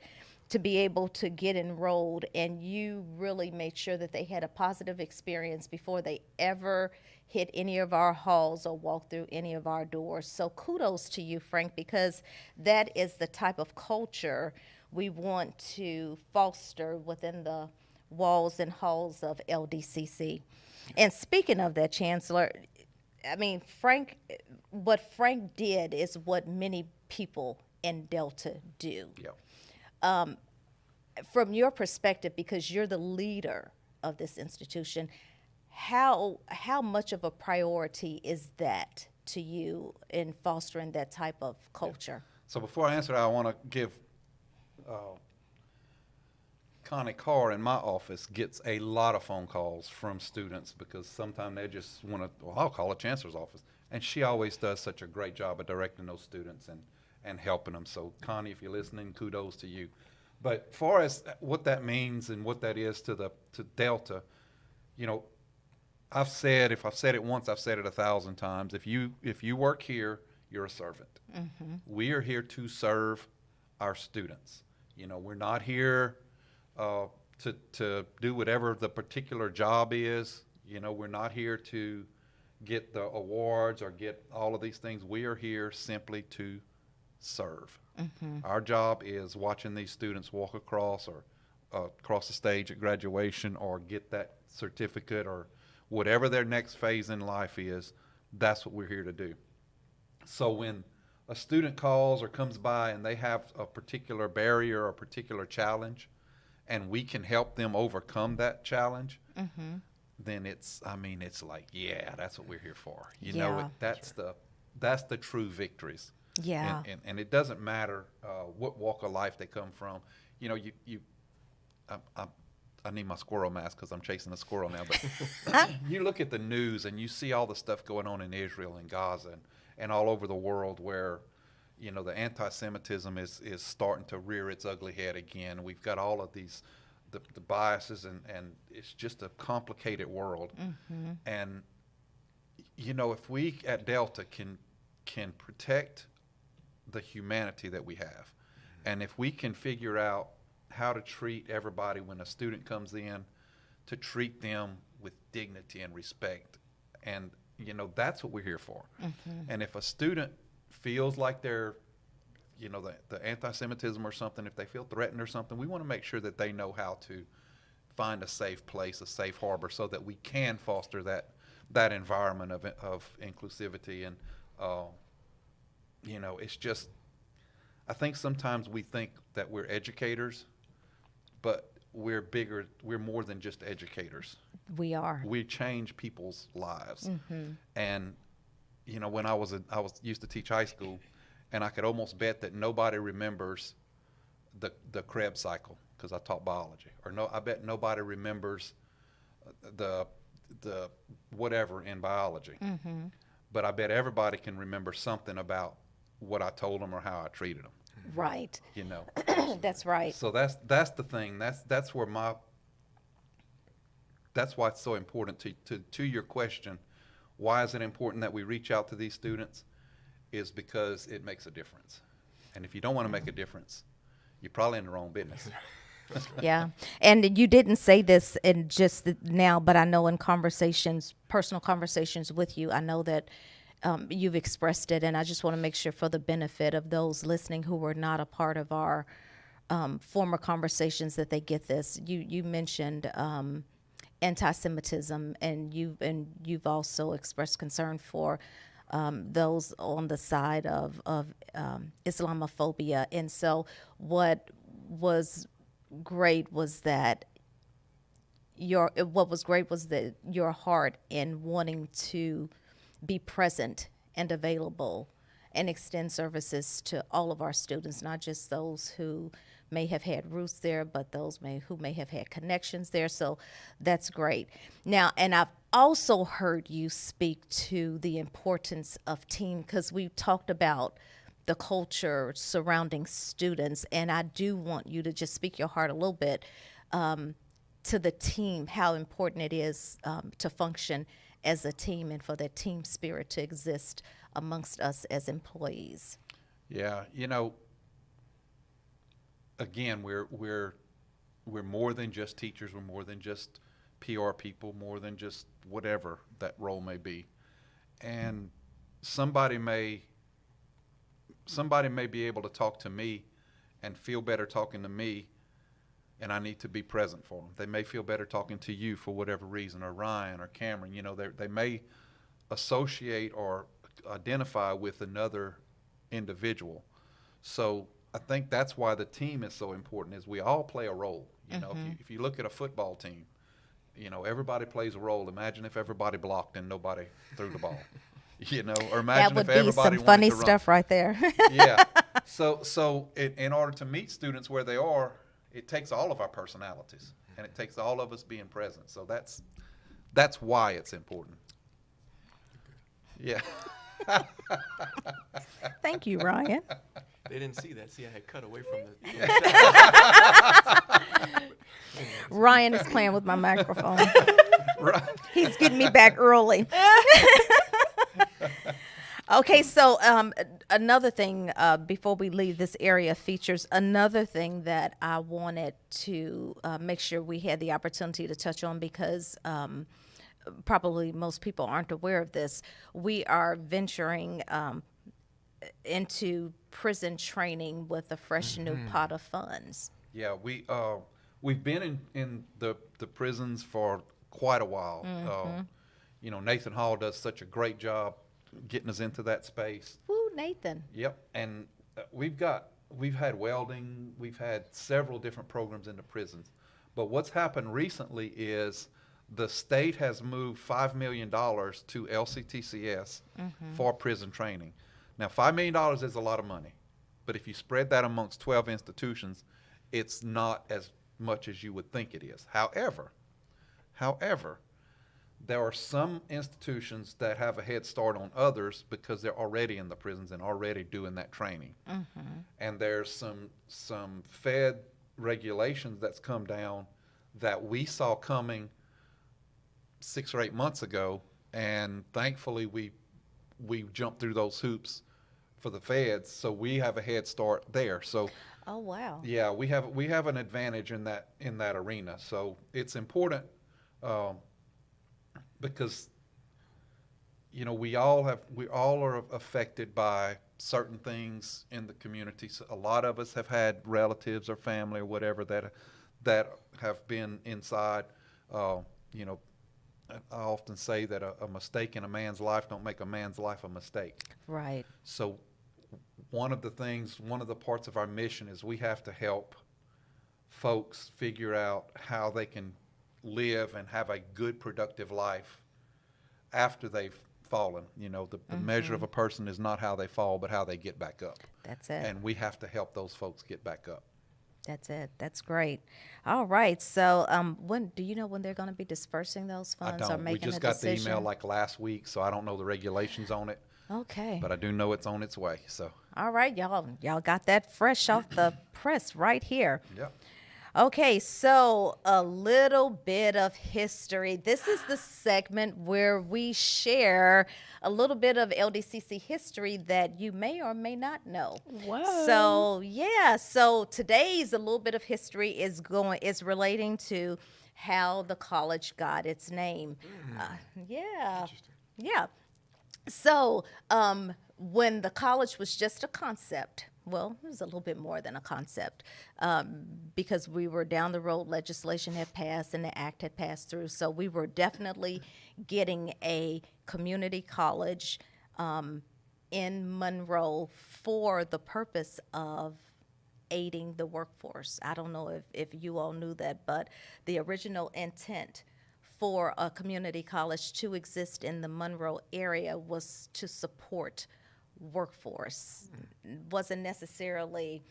to be able to get enrolled. And you really made sure that they had a positive experience before they ever hit any of our halls or walk through any of our doors. So kudos to you, Frank, because that is the type of culture we want to foster within the walls and halls of LDCC. And speaking of that, Chancellor, I mean, what Frank did is what many people in Delta do. Yeah. From your perspective, because you're the leader of this institution, how much of a priority is that to you in fostering that type of culture? So before I answer that, I want to give Connie Carr in my office gets a lot of phone calls from students because sometimes they just want to, well, I'll call a chancellor's office. And she always does such a great job of directing those students and helping them. So Connie, if you're listening, kudos to you. But as far as what that means and what that is to Delta, if I've said it once, I've said it 1,000 times. If you work here, you're a servant. Mm-hmm. We are here to serve our students. We're not here to do whatever the particular job is. We're not here to get the awards or get all of these things. We are here simply to serve. Mm-hmm. Our job is watching these students walk across or across the stage at graduation or get that certificate or whatever their next phase in life is, that's what we're here to do. So when a student calls or comes by and they have a particular barrier or a particular challenge, and we can help them overcome that challenge, then it's like, yeah, that's what we're here for. You know, Yeah. that's the true victories. Yeah. And it doesn't matter what walk of life they come from. You know, I need my squirrel mask because I'm chasing a squirrel now. But you look at the news and you see all the stuff going on in Israel and Gaza and all over the world where, you know, the anti-Semitism is starting to rear its ugly head again. We've got all of these, the biases, and it's just a complicated world. And, you know, if we at Delta can protect the humanity that we have, and if we can figure out how to treat everybody when a student comes in, to treat them with dignity and respect, and, you know, that's what we're here for. And if a student feels like they're, you know, the anti-Semitism or something, if they feel threatened or something, we want to make sure that they know how to find a safe place, a safe harbor, so that we can foster that environment of inclusivity. And you know, it's just, I think sometimes we think that we're educators, but we're more than just educators. We are. We change people's lives. And, you know, when I was used to teach high school, and I could almost bet that nobody remembers the Krebs cycle because I taught biology, or I bet nobody remembers the whatever in biology. But I bet everybody can remember something about what I told them or how I treated them. Right. You know. That's right. So that's the thing. That's why it's so important to your question. Why is it important that we reach out to these students? Is because it makes a difference. And if you don't want to make a difference, you're probably in the wrong business. Yeah. And you didn't say this in just now, but I know in conversations, personal conversations with you, I know that you've expressed it, and I just want to make sure for the benefit of those listening who were not a part of our former conversations that they get this. You mentioned anti-Semitism, and you've also expressed concern for those on the side of Islamophobia. And so what was great was that your heart in wanting to be present and available and extend services to all of our students, not just those who may have had roots there, but those who may have had connections there. So that's great. Now, and I've also heard you speak to the importance of team, because we talked about the culture surrounding students, and I do want you to just speak your heart a little bit to the team, how important it is to function as a team and for that team spirit to exist amongst us as employees. Yeah, you know, again, we're more than just teachers. We're more than just PR people, more than just whatever that role may be. And somebody may be able to talk to me and feel better talking to me, and I need to be present for them. They may feel better talking to you for whatever reason, or Ryan or Cameron. You know, they may associate or identify with another individual. So I think that's why the team is so important, is we all play a role. You know, if you look at a football team, you know, everybody plays a role. Imagine if everybody blocked and nobody threw the ball. You know, or imagine that would if everybody be some funny wanted to stuff right there. Yeah. So in order to meet students where they are, it takes all of our personalities, and it takes all of us being present. So that's why it's important. Yeah. Thank you, Ryan. They didn't see that. See, I had cut away from the. Ryan is playing with my microphone. Right. He's getting me back early. Okay, so another thing before we leave this area of features, another thing that I wanted to make sure we had the opportunity to touch on, because probably most people aren't aware of this. We are venturing into prison training with a fresh new pot of funds. Yeah, we've been in the prisons for quite a while. You know, Nathan Hall does such a great job getting us into that space. Woo, Nathan. Yep, and we've had welding, we've had several different programs in the prisons. But what's happened recently is the state has moved $5 million to LCTCS for prison training. Now, $5 million is a lot of money, but if you spread that amongst 12 institutions, it's not as much as you would think it is. However, there are some institutions that have a head start on others because they're already in the prisons and already doing that training. And there's some Fed regulations that's come down that we saw coming 6 or 8 months ago, and thankfully we jumped through those hoops for the feds, so we have a head start there. So Oh, wow. yeah, we have an advantage in that arena. So it's important because you know we all are affected by certain things in the community. So a lot of us have had relatives or family or whatever that have been inside. You know, I often say that a mistake in a man's life don't make a man's life a mistake. Right. So one of the parts of our mission is we have to help folks figure out how they can live and have a good, productive life after they've fallen. You know, the measure of a person is not how they fall, but how they get back up. That's it. And we have to help those folks get back up. That's it. That's great. All right. So, when do you know when they're going to be dispersing those I funds or don't. We making just a got the decision? email like last week, so I don't know the regulations on it, Okay. but I do know it's on its way. So, All right, y'all got that fresh off the press right here. yeah. Okay, so a little bit of history. This is the segment where we share a little bit of LDCC history that you may or may not know. Whoa. So yeah, so today's a little bit of history is relating to how the college got its name. Yeah. Yeah. So, when the college was just a concept, well, it was a little bit more than a concept, because we were down the road, legislation had passed and the act had passed through. So we were definitely getting a community college in Monroe for the purpose of aiding the workforce. I don't know if you all knew that, but the original intent for a community college to exist in the Monroe area was to support workforce. Wasn't necessarily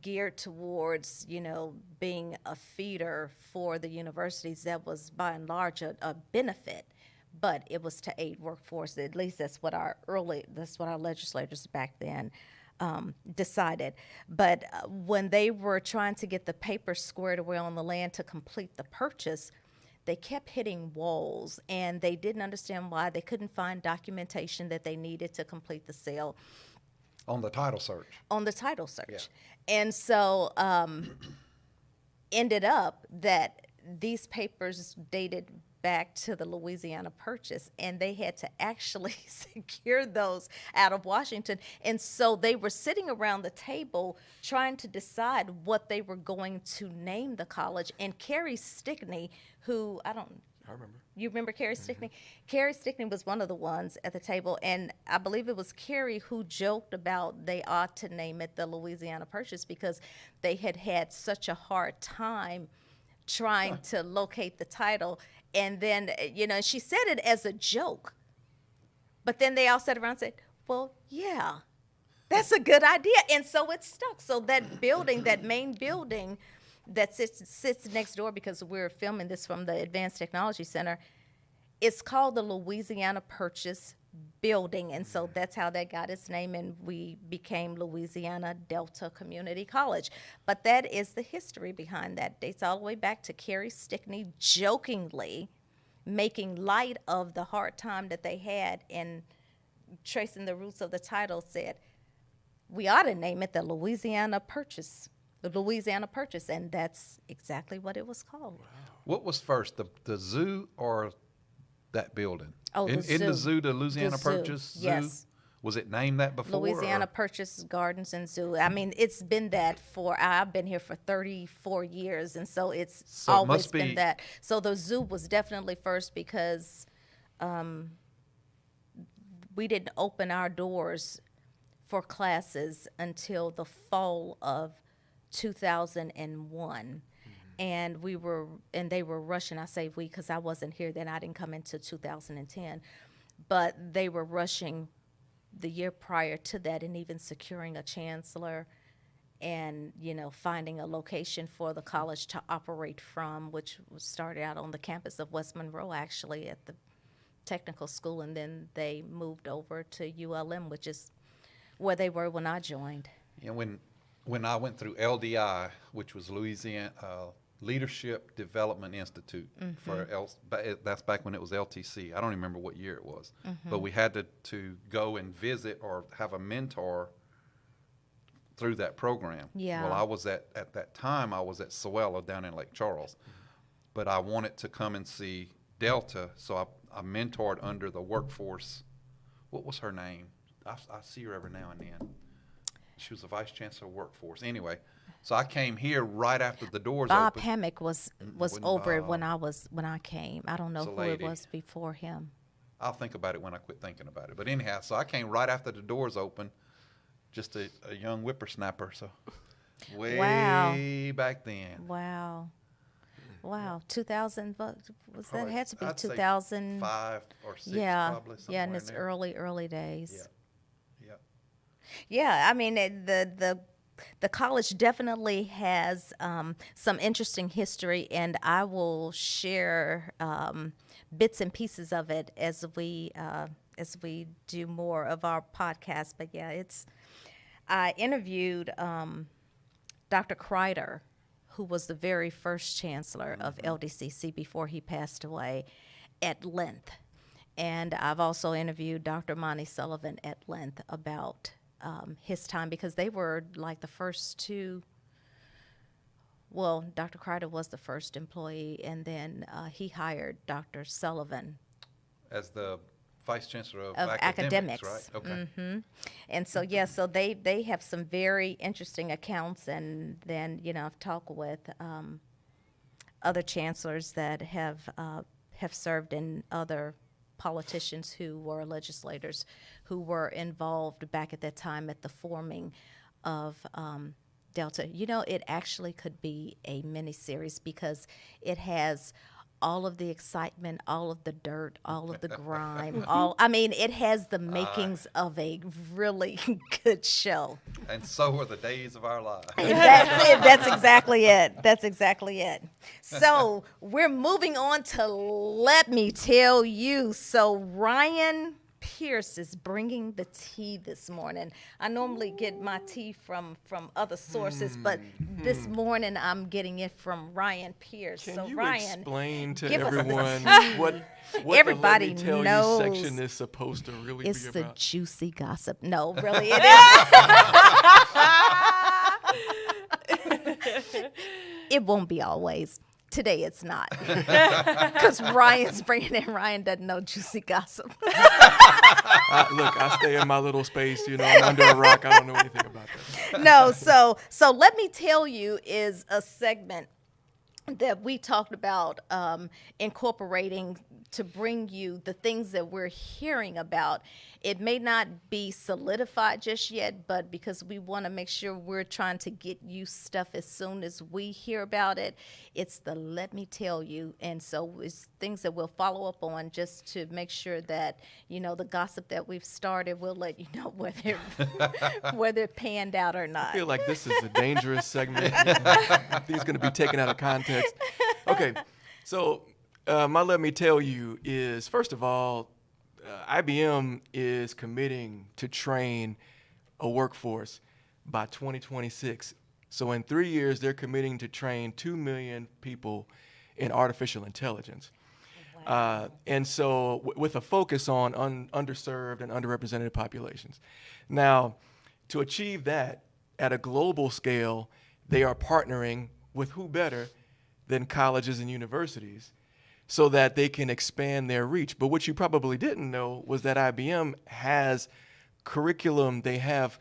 geared towards, you know, being a feeder for the universities. That was by and large a benefit, but it was to aid workforce. At least that's what our legislators back then decided. But when they were trying to get the papers squared away on the land to complete the purchase, they kept hitting walls, and they didn't understand why. They couldn't find documentation that they needed to complete the sale On the title search. on the title search. Yeah. And so ended up that these papers dated back to the Louisiana Purchase, and they had to actually secure those out of Washington. And so they were sitting around the table trying to decide what they were going to name the college. And Carrie Stickney, who I remember. you remember Carrie Stickney? Carrie Stickney was one of the ones at the table, and I believe it was Carrie who joked about they ought to name it the Louisiana Purchase because they had had such a hard time trying to locate the title. And then, you know, she said it as a joke, but then they all sat around and said, well, yeah, that's a good idea. And so it stuck. So that building, that main building that sits next door, because we're filming this from the Advanced Technology Center, it's called the Louisiana Purchase Building. And so that's how that got its name, and we became Louisiana Delta Community College. But that is the history behind that. Dates all the way back to Carrie Stickney jokingly making light of the hard time that they had in tracing the roots of the title, said, we ought to name it the Louisiana Purchase. The Louisiana Purchase, and that's exactly what it was called. What was first, the zoo or that building? Oh, the In the zoo. zoo, the Louisiana The zoo, Purchase Zoo yes. Was it named that before? Louisiana or- Purchase Gardens and Zoo. I mean, it's been that for, I've been here for 34 years, and so it's So it always must been be- that. So the zoo was definitely first because we didn't open our doors for classes until the fall of 2001. And they were rushing. I say we because I wasn't here then. I didn't come into 2010. But they were rushing the year prior to that, and even securing a chancellor and, finding a location for the college to operate from, which was started out on the campus of West Monroe, actually, at the technical school. And then they moved over to ULM, which is where they were when I joined. And when I went through LDI, which was Louisiana Leadership Development Institute, that's back when it was LTC. I don't even remember what year it was, but we had to go and visit or have a mentor through that program. Yeah. Well, I was at that time I was at Sewella down in Lake Charles, but I wanted to come and see Delta, so I mentored under the workforce. What was her name? I see her every now and then. She was the vice chancellor of workforce. Anyway, so I came here right after the doors Bob opened. Hammock was Wasn't over Bob. when I came. I don't know It's a who it lady. was before him. I'll think about it when I quit thinking about it. But anyhow, so I came right after the doors opened, just a young whippersnapper. So way Wow. back then. Wow. 2000, was that Probably, had to be I'd say 2000. 5 or 6 Yeah. probably. Yeah, in somewhere its there. early days. Yeah. Yeah, I mean, the college definitely has some interesting history, and I will share bits and pieces of it as we do more of our podcast. But yeah, I interviewed Dr. Kreider, who was the very first chancellor of LDCC before he passed away, at length. And I've also interviewed Dr. Monty Sullivan at length about his time, because they were like the first two. Well, Dr. Kreider was the first employee, and then he hired Dr. Sullivan As the vice chancellor of academics. right? Okay. And so, yeah, so they have some very interesting accounts. And then, I've talked with other chancellors that have served, in other politicians who were legislators who were involved back at that time at the forming of Delta. It actually could be a mini series, because it has all of the excitement, all of the dirt, all of the grime, it has the makings of a really good show. And so are the days of our lives. That's it. That's exactly it. That's exactly it. So we're moving on to Let Me Tell You. So Ryan Pierce is bringing the tea this morning. I normally get my tea from other sources, but this morning I'm getting it from Ryan Pierce. Can so you Ryan, explain to give us the everyone tea. what Everybody the Let Me Tell knows You section is supposed to really it's be the about? juicy gossip. No, really, it is. It won't be always. Today it's not, because Ryan's bringing in. Ryan doesn't know juicy gossip. Look, I stay in my little space. I'm under a rock. I don't know anything about that. No, so Let Me Tell You is a segment that we talked about incorporating to bring you the things that we're hearing about. It may not be solidified just yet, but because we want to make sure we're trying to get you stuff as soon as we hear about it, it's the Let Me Tell You. And so it's things that we'll follow up on, just to make sure that, the gossip that we've started, we'll let you know whether it panned out or not. I feel like this is a dangerous segment. These going to be taken out of context. Okay, so my Let Me Tell You is, first of all, IBM is committing to train a workforce by 2026. So in 3 years, they're committing to train 2 million people in artificial intelligence. Wow. And so with a focus on underserved and underrepresented populations. Now, to achieve that at a global scale, they are partnering with who better than colleges and universities, so that they can expand their reach. But what you probably didn't know was that IBM has curriculum, they have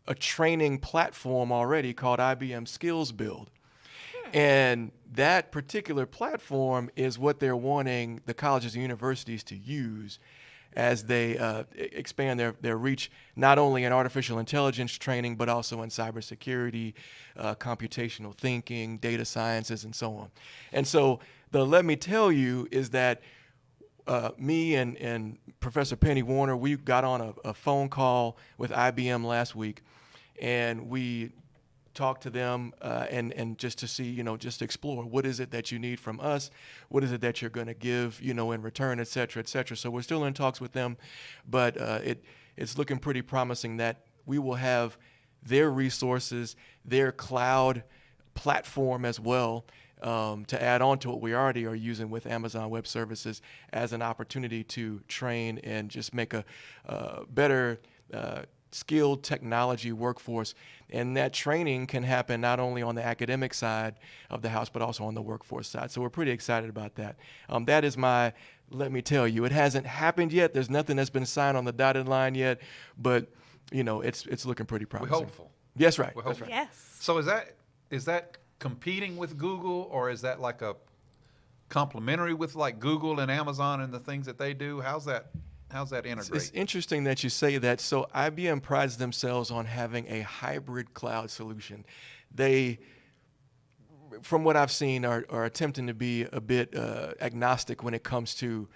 a training platform already called IBM Skills Build. And that particular platform is what they're wanting the colleges and universities to use as they expand their reach, not only in artificial intelligence training, but also in cybersecurity, computational thinking, data sciences, and so on. And so the Let Me Tell You is that me and Professor Penny Warner, we got on a phone call with IBM last week, and we talk to them and just to see, just to explore what is it that you need from us, what is it that you're going to give, in return, et cetera, et cetera. So we're still in talks with them, but it's looking pretty promising that we will have their resources, their cloud platform as well, to add on to what we already are using with Amazon Web Services as an opportunity to train and just make a better skilled technology workforce. And that training can happen not only on the academic side of the house, but also on the workforce side. So we're pretty excited about that. That is my Let Me Tell You. It hasn't happened yet. There's nothing that's been signed on the dotted line yet, but it's looking pretty promising. We're hopeful. Yes, right. We're That's hopeful. right. Yes. So is that competing with Google, or is that like a complementary with like Google and Amazon and the things that they do? How's that integrate? It's interesting that you say that. So IBM prides themselves on having a hybrid cloud solution. They, from what I've seen, are attempting to be a bit agnostic when it comes to,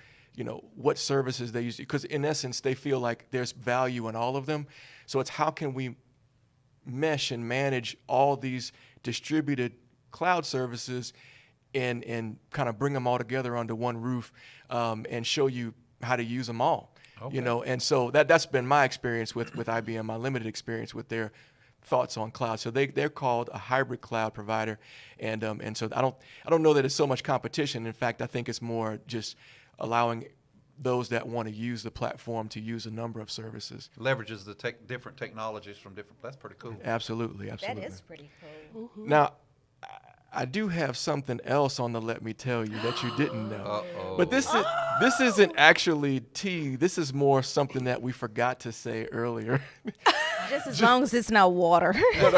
what services they use. Because in essence, they feel like there's value in all of them. So it's how can we mesh and manage all these distributed cloud services and kind of bring them all together under one roof and show you how to use them all. Okay. And so that's been my experience with IBM, my limited experience with their thoughts on cloud. So they're called a hybrid cloud provider, and so I don't know that it's so much competition. In fact, I think it's more just allowing those that want to use the platform to use a number of services. Leverages the different technologies from different. That's pretty cool. Absolutely. That is pretty cool. Mm-hmm. Now, I do have something else on the Let Me Tell You that you didn't know. Uh-oh. But this isn't actually tea. This is more something that we forgot to say earlier. Just as long as it's not water. Well,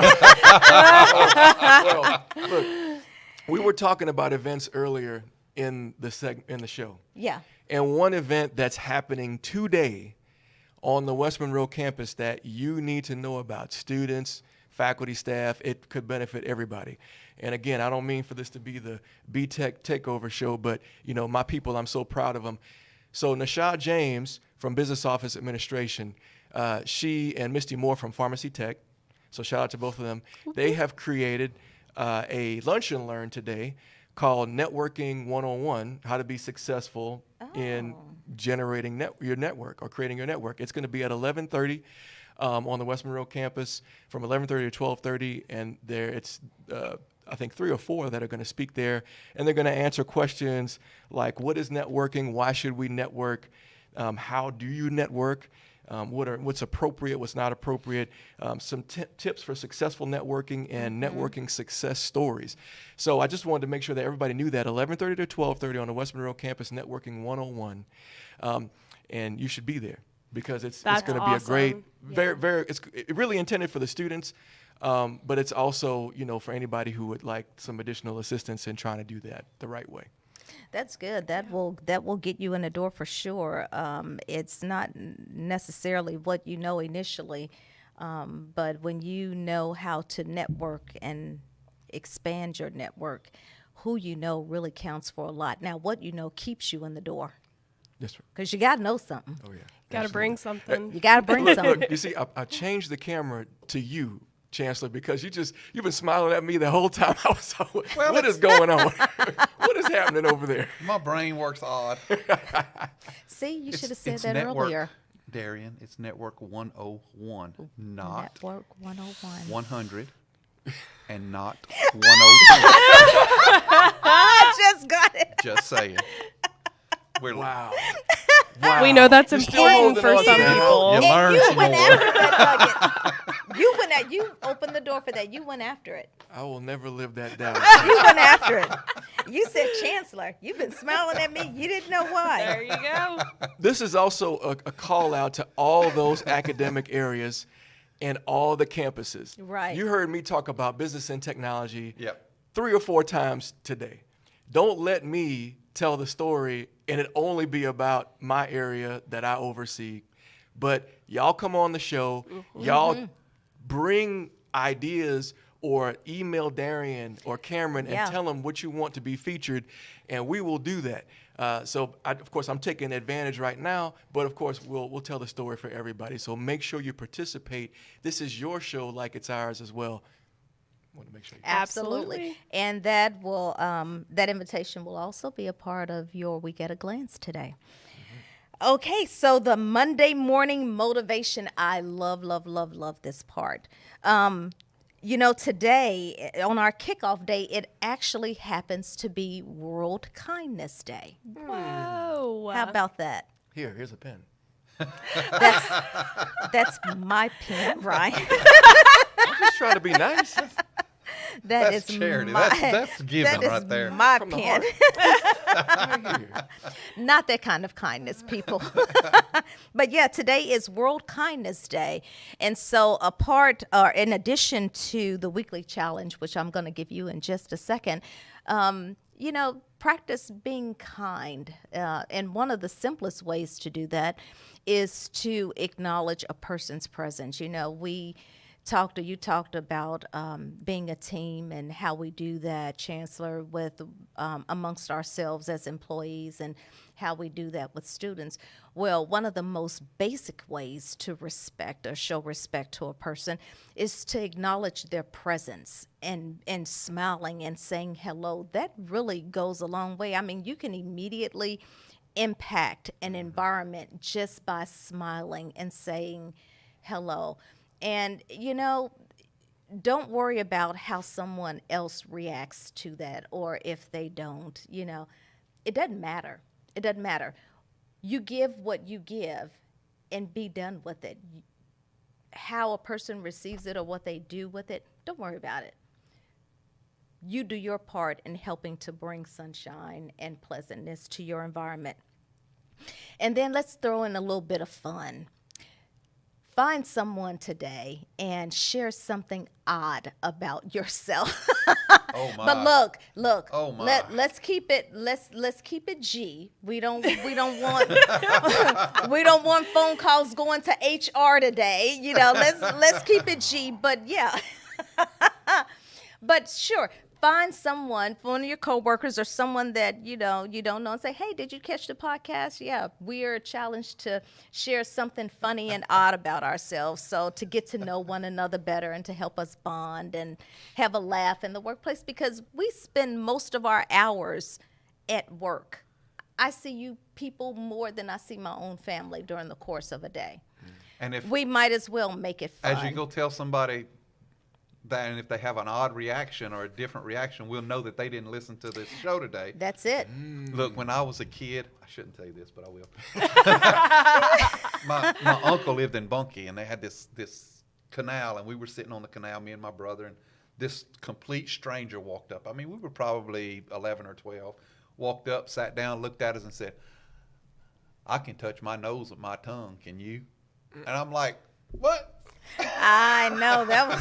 look, we were talking about events earlier in the show. Yeah. And one event that's happening today on the West Monroe campus that you need to know about, students, faculty, staff, it could benefit everybody. And again, I don't mean for this to be the B-Tech takeover show, but my people, I'm so proud of them. So Nashad James from Business Office Administration, she and Misty Moore from Pharmacy Tech, so shout out to both of them. They have created a lunch and learn today called Networking 101, how to be successful in generating your network or creating your network. It's going to be at 11:30 on the West Monroe campus from 11:30 to 12:30, and it's I think 3 or 4 that are going to speak there, and they're going to answer questions like, what is networking? Why should we network? How do you network? What's appropriate, what's not appropriate, some tips for successful networking and networking success stories. So I just wanted to make sure that everybody knew that 11:30 to 12:30 on the West Monroe campus, Networking 101, and you should be there because it's going to be a great, it's really intended for the students, but it's also for anybody who would like some additional assistance in trying to do that the right way. That's good. That will get you in the door for sure. It's not necessarily what you know initially, but when you know how to network and expand your network, who you know really counts for a lot. Now, what you know keeps you in the door. Yes, sir. Because you got to know something. Oh, yeah. Got to bring something. You got to bring something. Look, you see, I changed the camera to you, Chancellor, because you've been smiling at me the whole time. I was like, what is going on? What is happening over there? My brain works odd. See, you should have said It's that network, earlier. Darian, it's Network 101, not Network 101. 100, and not 102. I just got it. Just saying. Wow. We know that's You're still important holding for on to some that. people. You learn You some went more. after that nugget. You opened the door for that. You went after it. I will never live that down. You went after it. You said, Chancellor, you've been smiling at me. You didn't know why. There you go. This is also a call out to all those academic areas and all the campuses. Right. You heard me talk about business and technology Yep. 3 or 4 times today. Don't let me tell the story and it only be about my area that I oversee. But y'all come on the show. Y'all bring ideas or email Darian or Cameron and tell them what you want to be featured, and we will do that. Of course, I'm taking advantage right now, but of course, we'll tell the story for everybody. So make sure you participate. This is your show like it's ours as well. I want to make sure. Absolutely. And that will that invitation will also be a part of your Week at a Glance today. Okay, so the Monday morning motivation, I love this part. Today, on our kickoff day, it actually happens to be World Kindness Day. Whoa. How about that? Here's a pen. That's my pen, Ryan. I'm just trying to be nice. That's charity. My, That's giving that is right there. my From the pen. Right here. Not that kind of kindness, people. But yeah, today is World Kindness Day. And so in addition to the weekly challenge, which I'm going to give you in just a second, practice being kind. And one of the simplest ways to do that is to acknowledge a person's presence. You talked about being a team and how we do that, Chancellor, with amongst ourselves as employees and how we do that with students. Well, one of the most basic ways to respect or show respect to a person is to acknowledge their presence and smiling and saying hello. That really goes a long way. I mean, you can immediately impact an environment just by smiling and saying hello. And, don't worry about how someone else reacts to that or if they don't, It doesn't matter. It doesn't matter. You give what you give and be done with it. How a person receives it or what they do with it, don't worry about it. You do your part in helping to bring sunshine and pleasantness to your environment. And then let's throw in a little bit of fun. Find someone today and share something odd about yourself. Oh my. But look. Oh my. Let's keep it G. We don't want we don't want phone calls going to HR today. Let's keep it G. But yeah. But sure. Find someone, one of your coworkers or someone that you don't know, and say, "Hey, did you catch the podcast?" Yeah, we are challenged to share something funny and odd about ourselves, so to get to know one another better and to help us bond and have a laugh in the workplace, because we spend most of our hours at work. I see you people more than I see my own family during the course of a day. And if We might as well make it fun. as you go tell somebody that, and if they have an odd reaction or a different reaction, we'll know that they didn't listen to this show today. That's it. Look, when I was a kid, I shouldn't tell you this, but I will. my uncle lived in Bunkie, and they had this canal, and we were sitting on the canal, me and my brother, and this complete stranger walked up. I mean, we were probably 11 or 12. Walked up, sat down, looked at us, and said, "I can touch my nose with my tongue. Can you?" And I'm like, "What?" I know that was.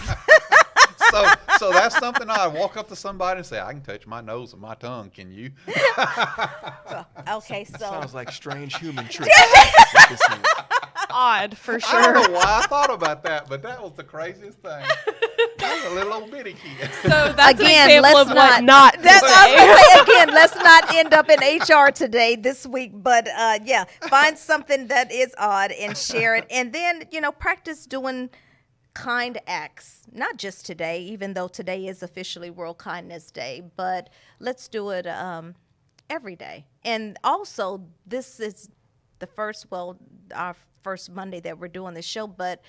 So that's something I walk up to somebody and say, "I can touch my nose with my tongue. Can you?" Okay, so Sounds like strange human tricks. Odd, for I sure. don't know why I thought about that, but that was the craziest thing. I was a little old bitty kid. So that's Again, an example let's of what not- not that's to I was say. gonna say again. Let's not end up in HR today this week, but yeah, find something that is odd and share it, and then practice doing kind acts. Not just today, even though today is officially World Kindness Day, but let's do it every day. And also, this is our first Monday that we're doing this show, but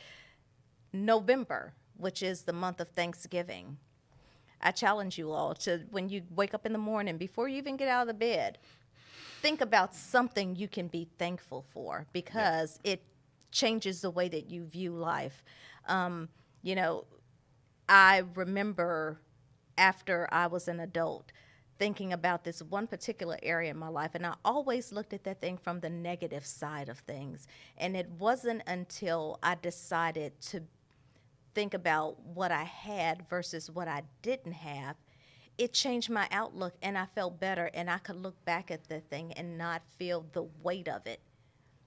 November, which is the month of Thanksgiving. I challenge you all to, when you wake up in the morning, before you even get out of the bed, think about something you can be thankful for, because it changes the way that you view life. You know, I remember after I was an adult thinking about this one particular area in my life, and I always looked at that thing from the negative side of things. And it wasn't until I decided to think about what I had versus what I didn't have, it changed my outlook, and I felt better, and I could look back at the thing and not feel the weight of it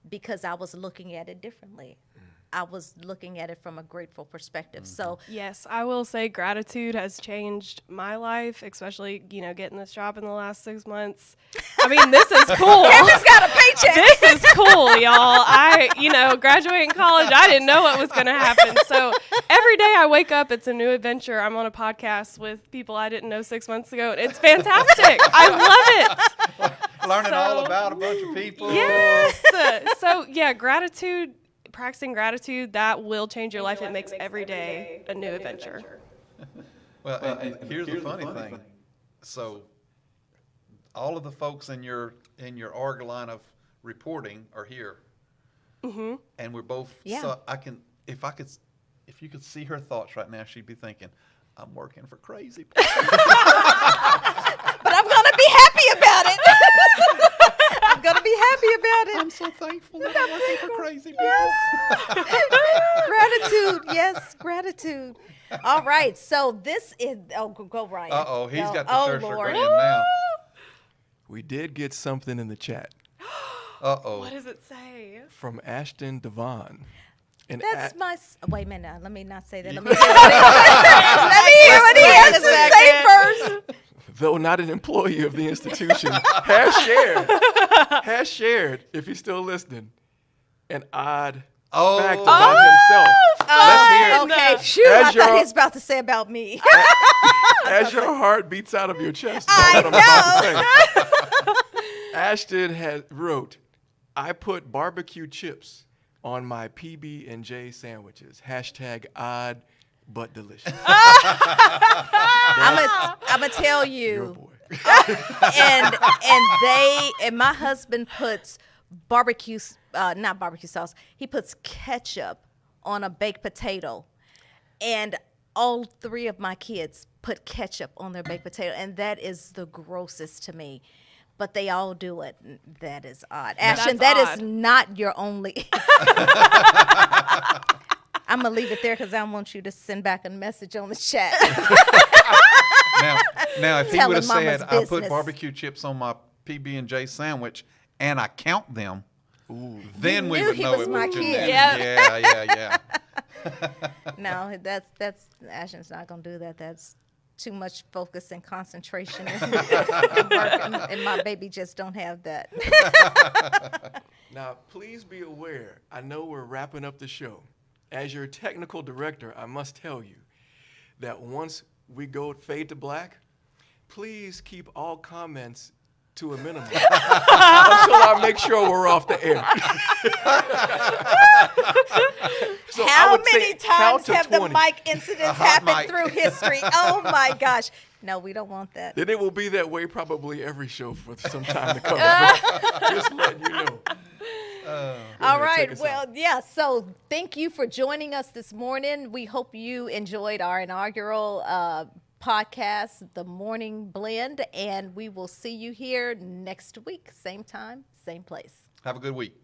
because I was looking at it differently. I was looking at it from a grateful perspective. So Yes, I will say gratitude has changed my life, especially, you know, getting this job in the last 6 months. I mean, this is cool. Kevin's got a paycheck. This is cool, y'all. Graduating college, I didn't know what was going to happen. So every day I wake up, it's a new adventure. I'm on a podcast with people I didn't know 6 months ago. It's fantastic. I love it. Learning all about a bunch of people. Yes. So, yeah, gratitude. Practicing gratitude, that will change your life. It makes every day a new adventure. Well, and here's the funny thing. So, all of the folks in your ARG line of reporting are here, and we're both. Yeah. So if you could see her thoughts right now, she'd be thinking, "I'm working for crazy people." But I'm going to be happy about it. I'm going to be happy about it. I'm so thankful that I'm working for crazy people. Gratitude. Yes, gratitude. All right. So this is, go Ryan. Uh-oh, he's got the Oh, search Lord. in now. We did get something in the chat Uh-oh. What does it say? from Ashton Devon. And That's my, wait a minute. Let me not say that. Let me hear what he has to say first. though not an employee of the institution, has shared, if he's still listening, an odd fact about himself. Let's hear it. Okay, phew, I thought he was about to say about me. As your heart beats out of your chest. I know. Ashton wrote, I put barbecue chips on my PB&J sandwiches. Hashtag odd but delicious. I'm gonna tell Your you, boy. and my husband puts not barbecue sauce. He puts ketchup on a baked potato, and all three of my kids put ketchup on their baked potato, and that is the grossest to me. But they all do it. That is odd. Ashton, that odd. is not your only. I'm going to leave it there because I don't want you to send back a message on the chat. Now, if he Telling would have mama's said, I put business. barbecue chips on my PB&J sandwich and I count them, then we knew would he know was it my was kid. genetic. Yeah. No, that's Ashton's not going to do that. That's too much focus and concentration and work, and my baby just don't have that. Now, please be aware, I know we're wrapping up the show. As your technical director, I must tell you that once we go fade to black, please keep all comments to a minimum until I make sure we're off the air. So How would say many count times to have 20. the mic incidents hot happened mic. through history? Oh my gosh. No, we don't want that. Then it will be that way probably every show for some time to come. But just letting you know. All ahead, take right. us Well, out. yeah. So thank you for joining us this morning. We hope you enjoyed our inaugural podcast, The Morning Blend, and we will see you here next week. Same time, same place. Have a good week.